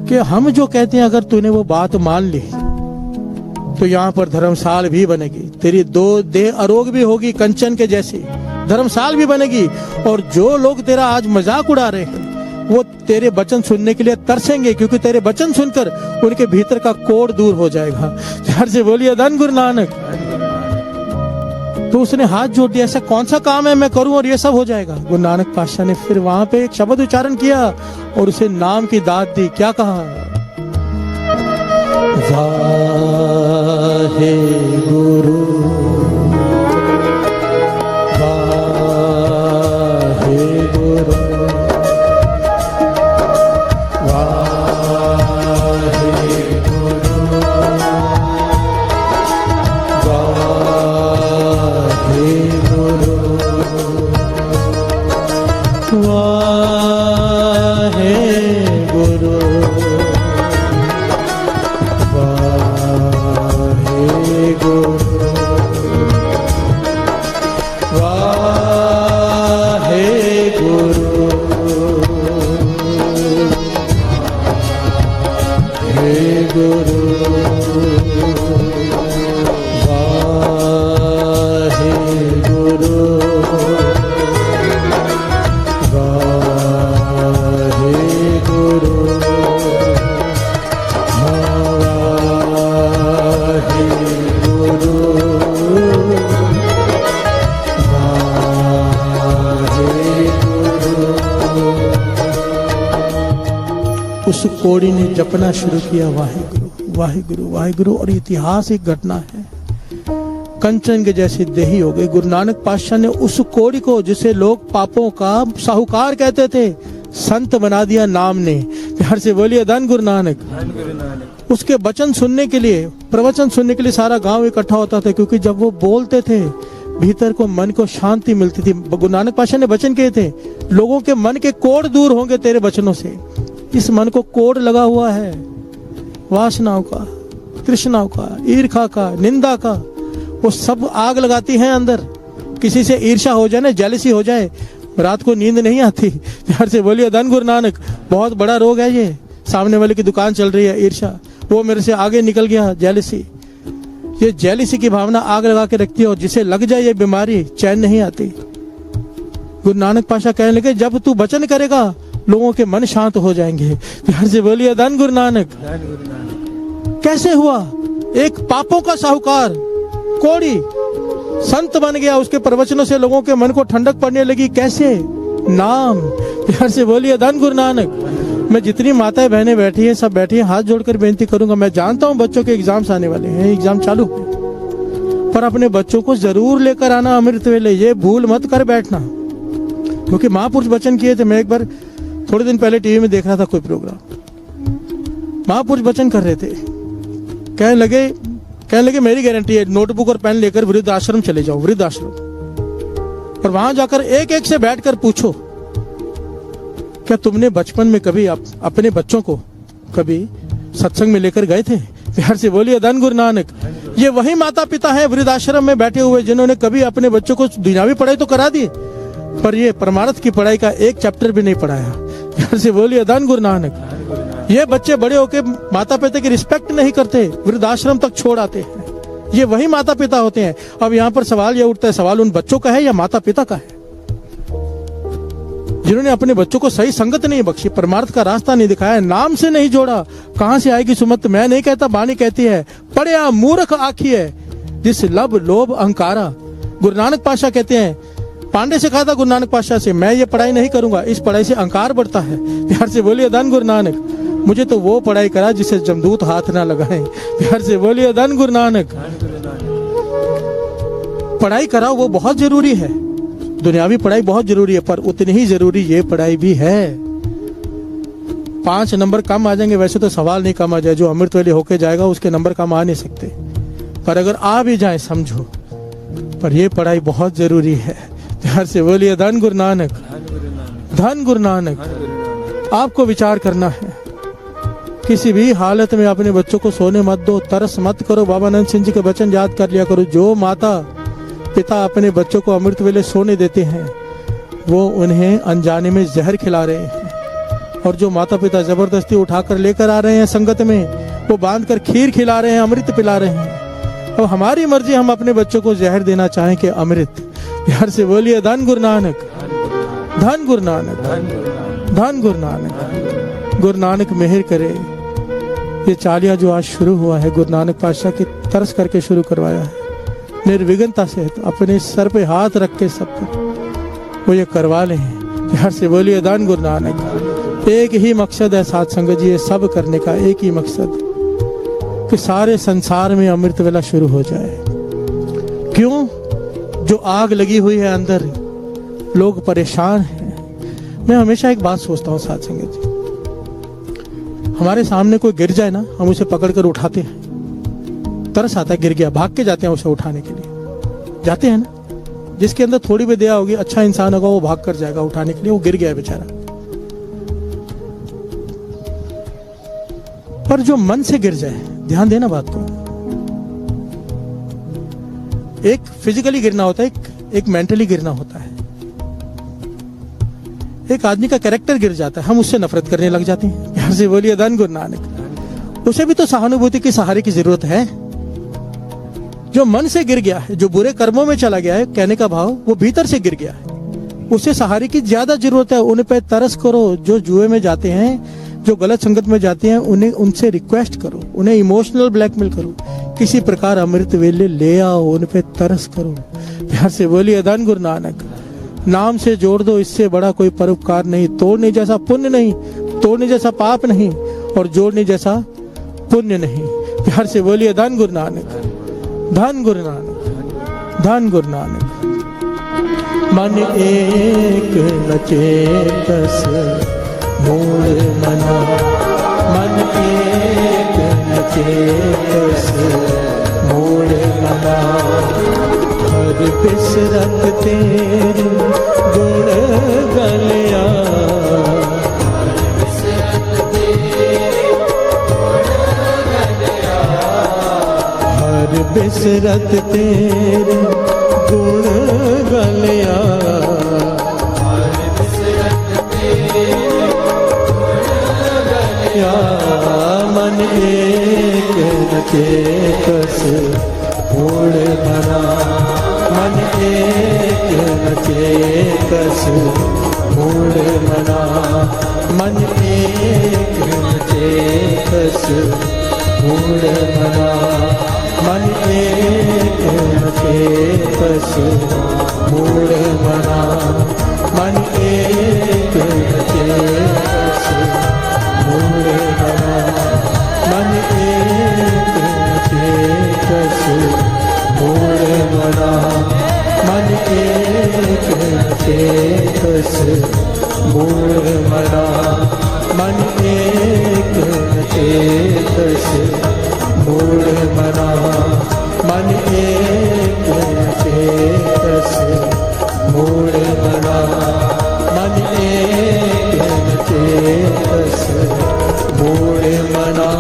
कि हम जो कहते हैं अगर तूने वो बात मान ली तो यहाँ पर धर्मशाला भी बनेगी, तेरी 2 देह अरोग भी होगी कंचन के जैसी, धर्मशाला भी बनेगी, और जो लोग तेरा आज मजाक उड़ा रहे हैं वो तेरे वचन सुनने के लिए तरसेंगे, क्योंकि तेरे वचन सुनकर उनके भीतर का कोढ़ दूर हो जाएगा। प्यार से बोलिए धन गुरु नानक। तो उसने हाथ जोड़ दिया, ऐसा कौन सा काम है मैं करूं और ये सब हो जाएगा। गुरु नानक पातशाह ने फिर वहां पे एक शब्द उच्चारण किया और उसे नाम की दात दी। क्या कहा? वाहे गुरु वाहे गुरु उस कोड़ी ने जपना शुरू किया, वाहिगुरु वाहिगुरु वाहिगुरु। और इतिहास एक घटना है, कंचन के जैसे देही हो गए। गुरु नानक पातशाह ने उस कोड़ी को, जिसे लोग पापों का साहूकार कहते थे, संत बना दिया नाम ने। प्यार से बोलिए धन गुरु नानक। उसके वचन सुनने के लिए, प्रवचन सुनने के लिए सारा गांव इकट्ठा होता था, क्योंकि जब वो बोलते थे भीतर को मन को शांति मिलती थी। गुरु नानक पातशाह ने वचन किए थे, लोगों के मन के कोड़ दूर होंगे तेरे वचनों से। इस मन को कोड़ लगा हुआ है वासनाओं का, तृष्णाओं का, ईर्खा का, निंदा का, वो सब आग लगाती हैं अंदर। किसी से ईर्ष्या हो जाए ना, जेलसी हो जाए, रात को नींद नहीं आती। प्यार से बोलिए धन गुरु नानक। बहुत बड़ा रोग है ये। सामने वाले की दुकान चल रही है, ईर्ष्या, वो मेरे से आगे निकल गया, जेलसी। ये जेलसी की भावना आग लगा के रखती है, और जिसे लग जाए ये बीमारी, चैन नहीं आती। गुरु नानक पातशाह कहने लगे, जब तू वचन करेगा लोगों के मन शांत हो जाएंगे। प्यार से बोलिए धन गुरु नानक। कैसे हुआ? एक पापों का साहूकार कोड़ी संत बन गया, उसके प्रवचनों से लोगों के मन को ठंडक पड़ने लगी। कैसे? नाम। प्यार से बोलिए धन गुरु नानक। मैं जितनी माताएं बहनें बैठी हैं, सब बैठी हैं, हाथ जोड़कर बेनती करूंगा। मैं जानता हूं बच्चों के एग्जाम्स आने वाले हैं, एग्जाम चालू, पर अपने बच्चों को जरूर लेकर आना अमृत वेले। ये भूल मत कर बैठना, क्योंकि महापुरुष वचन किए थे। मैं एक बार थोड़े दिन पहले टीवी में देख रहा था कोई प्रोग्राम, महापुरुष वचन कर रहे थे। कहने लगे मेरी गारंटी है, नोटबुक और पेन लेकर वृद्ध आश्रम चले जाओ, वृद्ध आश्रम, और वहां जाकर एक एक से बैठकर पूछो, क्या तुमने बचपन में कभी अपने बच्चों को कभी सत्संग में लेकर गए थे? प्यार से बोलिए धन गुरु नानक। ये वही माता पिता हैं वृद्ध आश्रम में बैठे हुए, जिन्होंने कभी अपने बच्चों को दुनियावी पढ़ाई तो करा दी, पर ये परमार्थ की पढ़ाई का एक चैप्टर भी नहीं पढ़ाया। प्यार से बोलिए धन गुरु नानक। ये बच्चे बड़े होके माता पिता की रिस्पेक्ट नहीं करते, वृद्धाश्रम तक छोड़ आते हैं। ये वही माता पिता होते हैं। अब यहाँ पर सवाल ये उठता है, सवाल उन बच्चों का है या माता पिता का है, जिन्होंने अपने बच्चों को सही संगत नहीं बख्शी, परमार्थ का रास्ता नहीं दिखाया, नाम से नहीं जोड़ा। कहां से आएगी सुमत? मैं नहीं कहता, वाणी कहती है, पढ़िया मूर्ख आखी है जिस लब लोभ अहंकारा। गुरु नानक पातशाह कहते हैं, पांडे से कहा था गुरु नानक पातशाह से, मैं ये पढ़ाई नहीं करूंगा, इस पढ़ाई से अहंकार बढ़ता है। प्यार से बोलिए धन गुरु नानक। मुझे तो वो पढ़ाई करा जिसे जमदूत हाथ ना लगाए। प्यार से बोलिए धन गुरु नानक। पढ़ाई कराओ, वो बहुत जरूरी है, दुनियावी पढ़ाई बहुत जरूरी है, पर उतनी ही जरूरी ये पढ़ाई भी है। 5 नंबर कम आ जाएंगे, वैसे तो सवाल नहीं कम आ जाए, जो अमृत वेले होके जाएगा उसके नंबर कम आ नहीं सकते, पर अगर आ भी जाए समझो, पर ये पढ़ाई बहुत जरूरी है। प्यार से बोलिए धन गुरु नानक। धन गुरु नानक। आपको विचार करना है, किसी भी हालत में अपने बच्चों को सोने मत दो, तरस मत करो। बाबा नंद सिंह जी के वचन याद कर लिया करो, जो माता पिता अपने बच्चों को अमृत वेले सोने देते हैं, वो उन्हें अनजाने में जहर खिला रहे हैं, और जो माता पिता जबरदस्ती उठाकर लेकर आ रहे हैं संगत में, वो बांधकर खीर खिला रहे हैं, अमृत पिला रहे हैं। अब हमारी मर्जी, हम अपने बच्चों को जहर देना चाहें कि अमृत। प्यार से बोलिए धन गुरु नानक। धन गुरु नानक। धन गुरु नानक। गुरु नानक मेहर करे। ये चालिया जो आज शुरू हुआ है, गुरु नानक पातशाह की तरस करके शुरू करवाया है, निर्विघ्नता से, तो अपने सर पे हाथ रख के सब पर वो ये करवा लें। प्यार से बोलिए धन गुरु नानक। एक ही मकसद है साथ संगत जी, ये सब करने का एक ही मकसद, कि सारे संसार में अमृत वेला शुरू हो जाए। क्यों? जो आग लगी हुई है अंदर, लोग परेशान हैं। मैं हमेशा एक बात सोचता हूँ साथ संगत जी, हमारे सामने कोई गिर जाए ना, हम उसे पकड़कर उठाते हैं, तरस आता है, गिर गया, भाग के जाते हैं उसे उठाने के लिए, जाते हैं ना। जिसके अंदर थोड़ी भी दया होगी, अच्छा इंसान होगा, वो भाग कर जाएगा उठाने के लिए, वो गिर गया है बेचारा। पर जो मन से गिर जाए, ध्यान देना बात को, एक फिजिकली गिरना होता है, एक मेंटली गिरना होता है। एक आदमी का कैरेक्टर गिर जाता है, हम उससे नफरत करने लग जाते हैं। प्यार से बोलिए धन गुरु नानक। उसे भी तो सहानुभूति के सहारे की जरूरत है। जो मन से गिर गया है, जो बुरे कर्मों में चला गया है, कहने का भाव वो भीतर से गिर गया है, उसे सहारे की ज्यादा जरूरत है। उन पे तरस करो। जो जुए में जाते हैं, जो गलत संगत में जाते हैं, उन्हें उनसे रिक्वेस्ट करो, उन्हें इमोशनल ब्लैकमेल करो, किसी प्रकार अमृत वेले ले आओ, उन पे तरस करो। प्यार से बोलिए धन गुरु नानक। नाम से जोड़ दो, इससे बड़ा कोई परोपकार नहीं। तोड़ने जैसा पुण्य नहीं, तोड़ने जैसा पाप नहीं, और जोड़ने जैसा पुण्य नहीं। प्यार से बोलिए धन गुरु नानक। धन गुरु नानक। धन गुरु नानक। मन एक न चेतस मूल मना, मन एक न चेतस मूल मना, हर बिसरत तेरे गुण गलिया, हर बिसरत तेरे गुण गलिया, या मन एक रचे कस मूड बना, मन एक रचे कस मूड बना, मन एक रचे कस मूड बना, मन एक रचे कस मूड बना, मन एक रचे कस मूड बना, मन एक रचे कस मूड बना, मन एक रचे कस मूड बना, मन एक रचे कस मूड बना, मन एक रचे कस मूड बना, मन एक रचे कस मूड बना।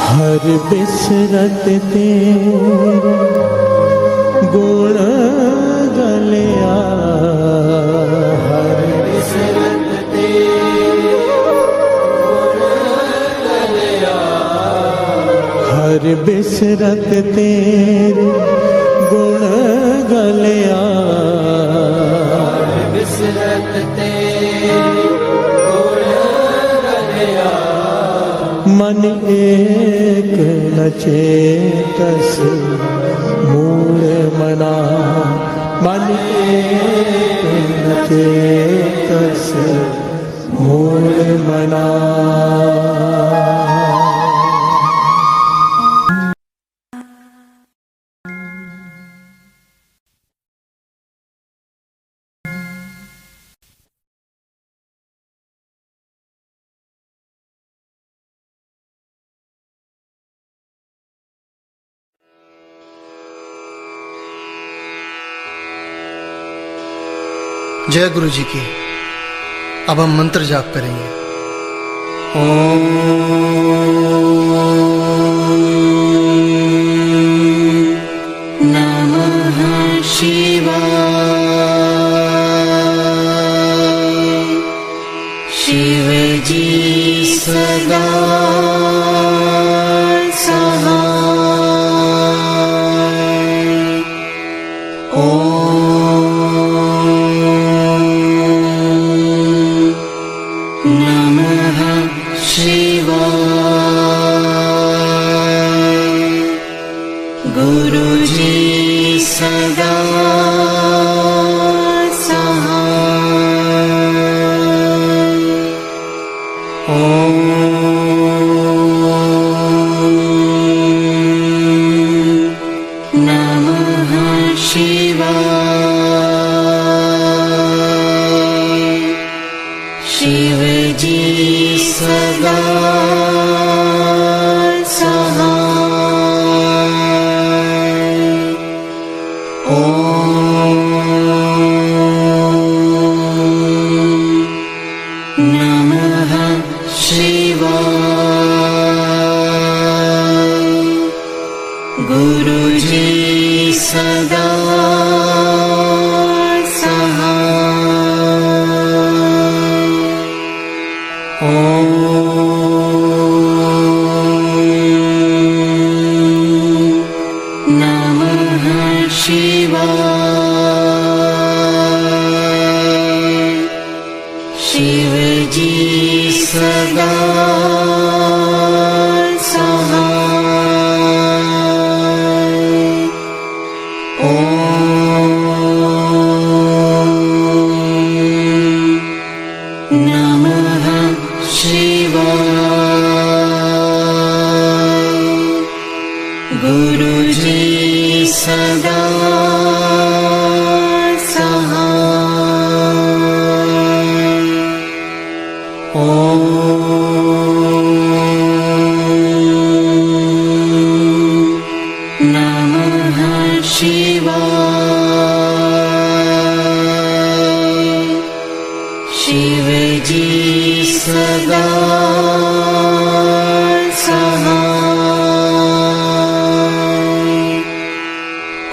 हर बिसरत तेरे गुण गलिया, हर बिसरत तेरे गुण गलिया, हर बिसरत तेरे गुण गलिया, हर बिसरत तेरे गुण गलिया, मन एक नचे कस मूड मना, मन एक नचे कस मूड मना। जय गुरु जी की। अब हम मंत्र जाप करेंगे। ओम नमः शिवाय। शिव जी सदा सहाय। नमः शिवाय। गुरुजी सदा सहाय। ओम नमः शिवाय। शिव जी सदा सहाय। ओम नमः शिवाय। गुरुजी सदा सहाय। ओम नमः शिवाय। शिव जी सदा सहाय। ओम नमः शिवाय। गुरुजी सदा सहाय। ओम शिव जी सदा सहाय।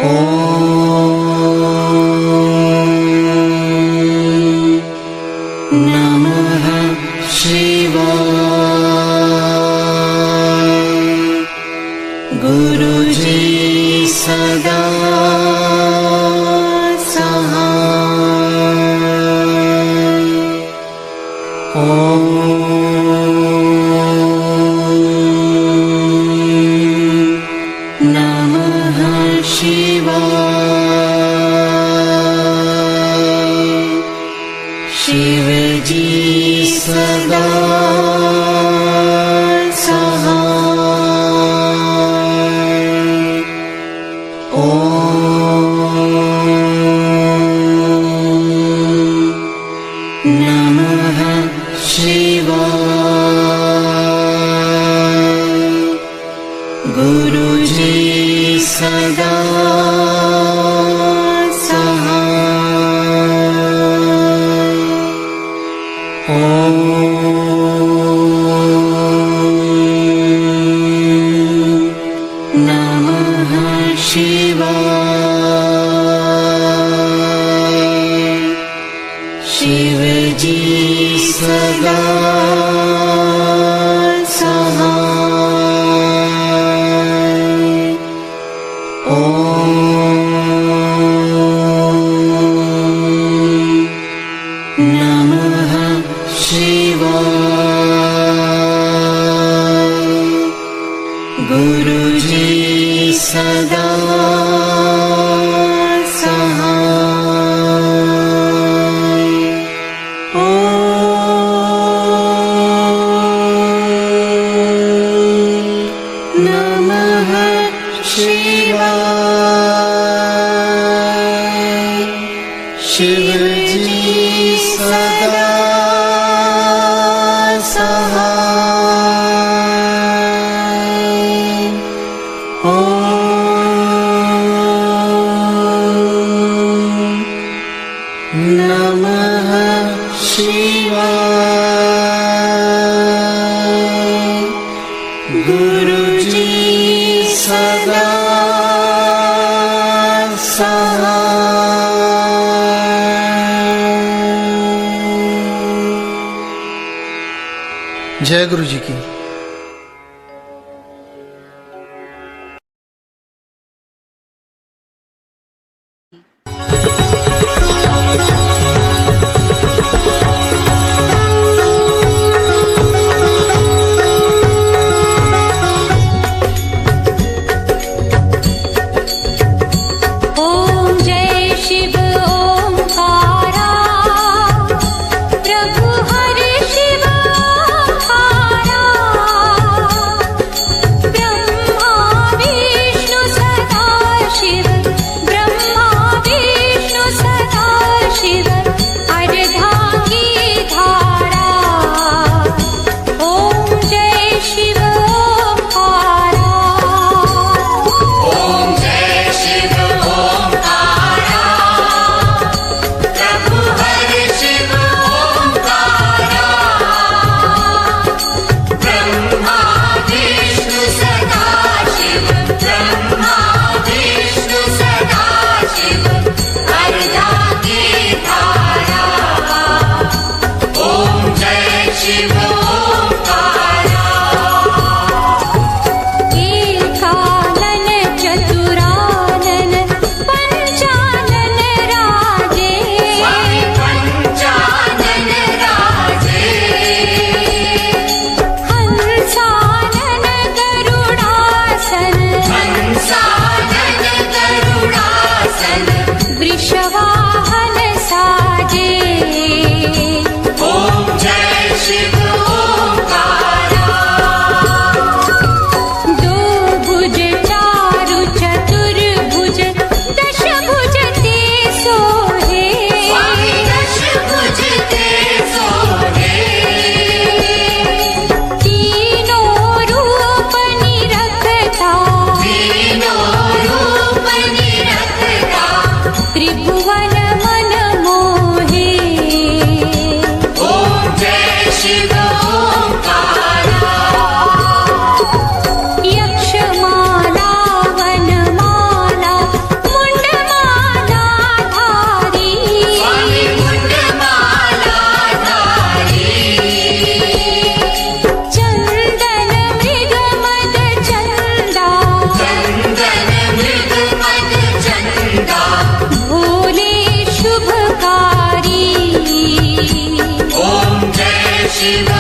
ॐ नमः शिवाय। गुरुजी सदा सहाय। ॐ नमः शिवाय। शिवजी सदा सहाय। ॐ नमः शिवाय। गुरुजी सदा सहाय। ॐ नमः शिवाय। शिवजी सदा सहाय। ॐ नमः शिवाय। गुरुजी सदा सहाय। ॐ नमः शिवाय। शिवजी सदा सहाय। ॐ नमः शिवाय। गुरुजी सदा सहाय। जय गुरु जी की। ॐ जय शिव ओंकारा। प्रभु हरि शिव ओंकारा। शिव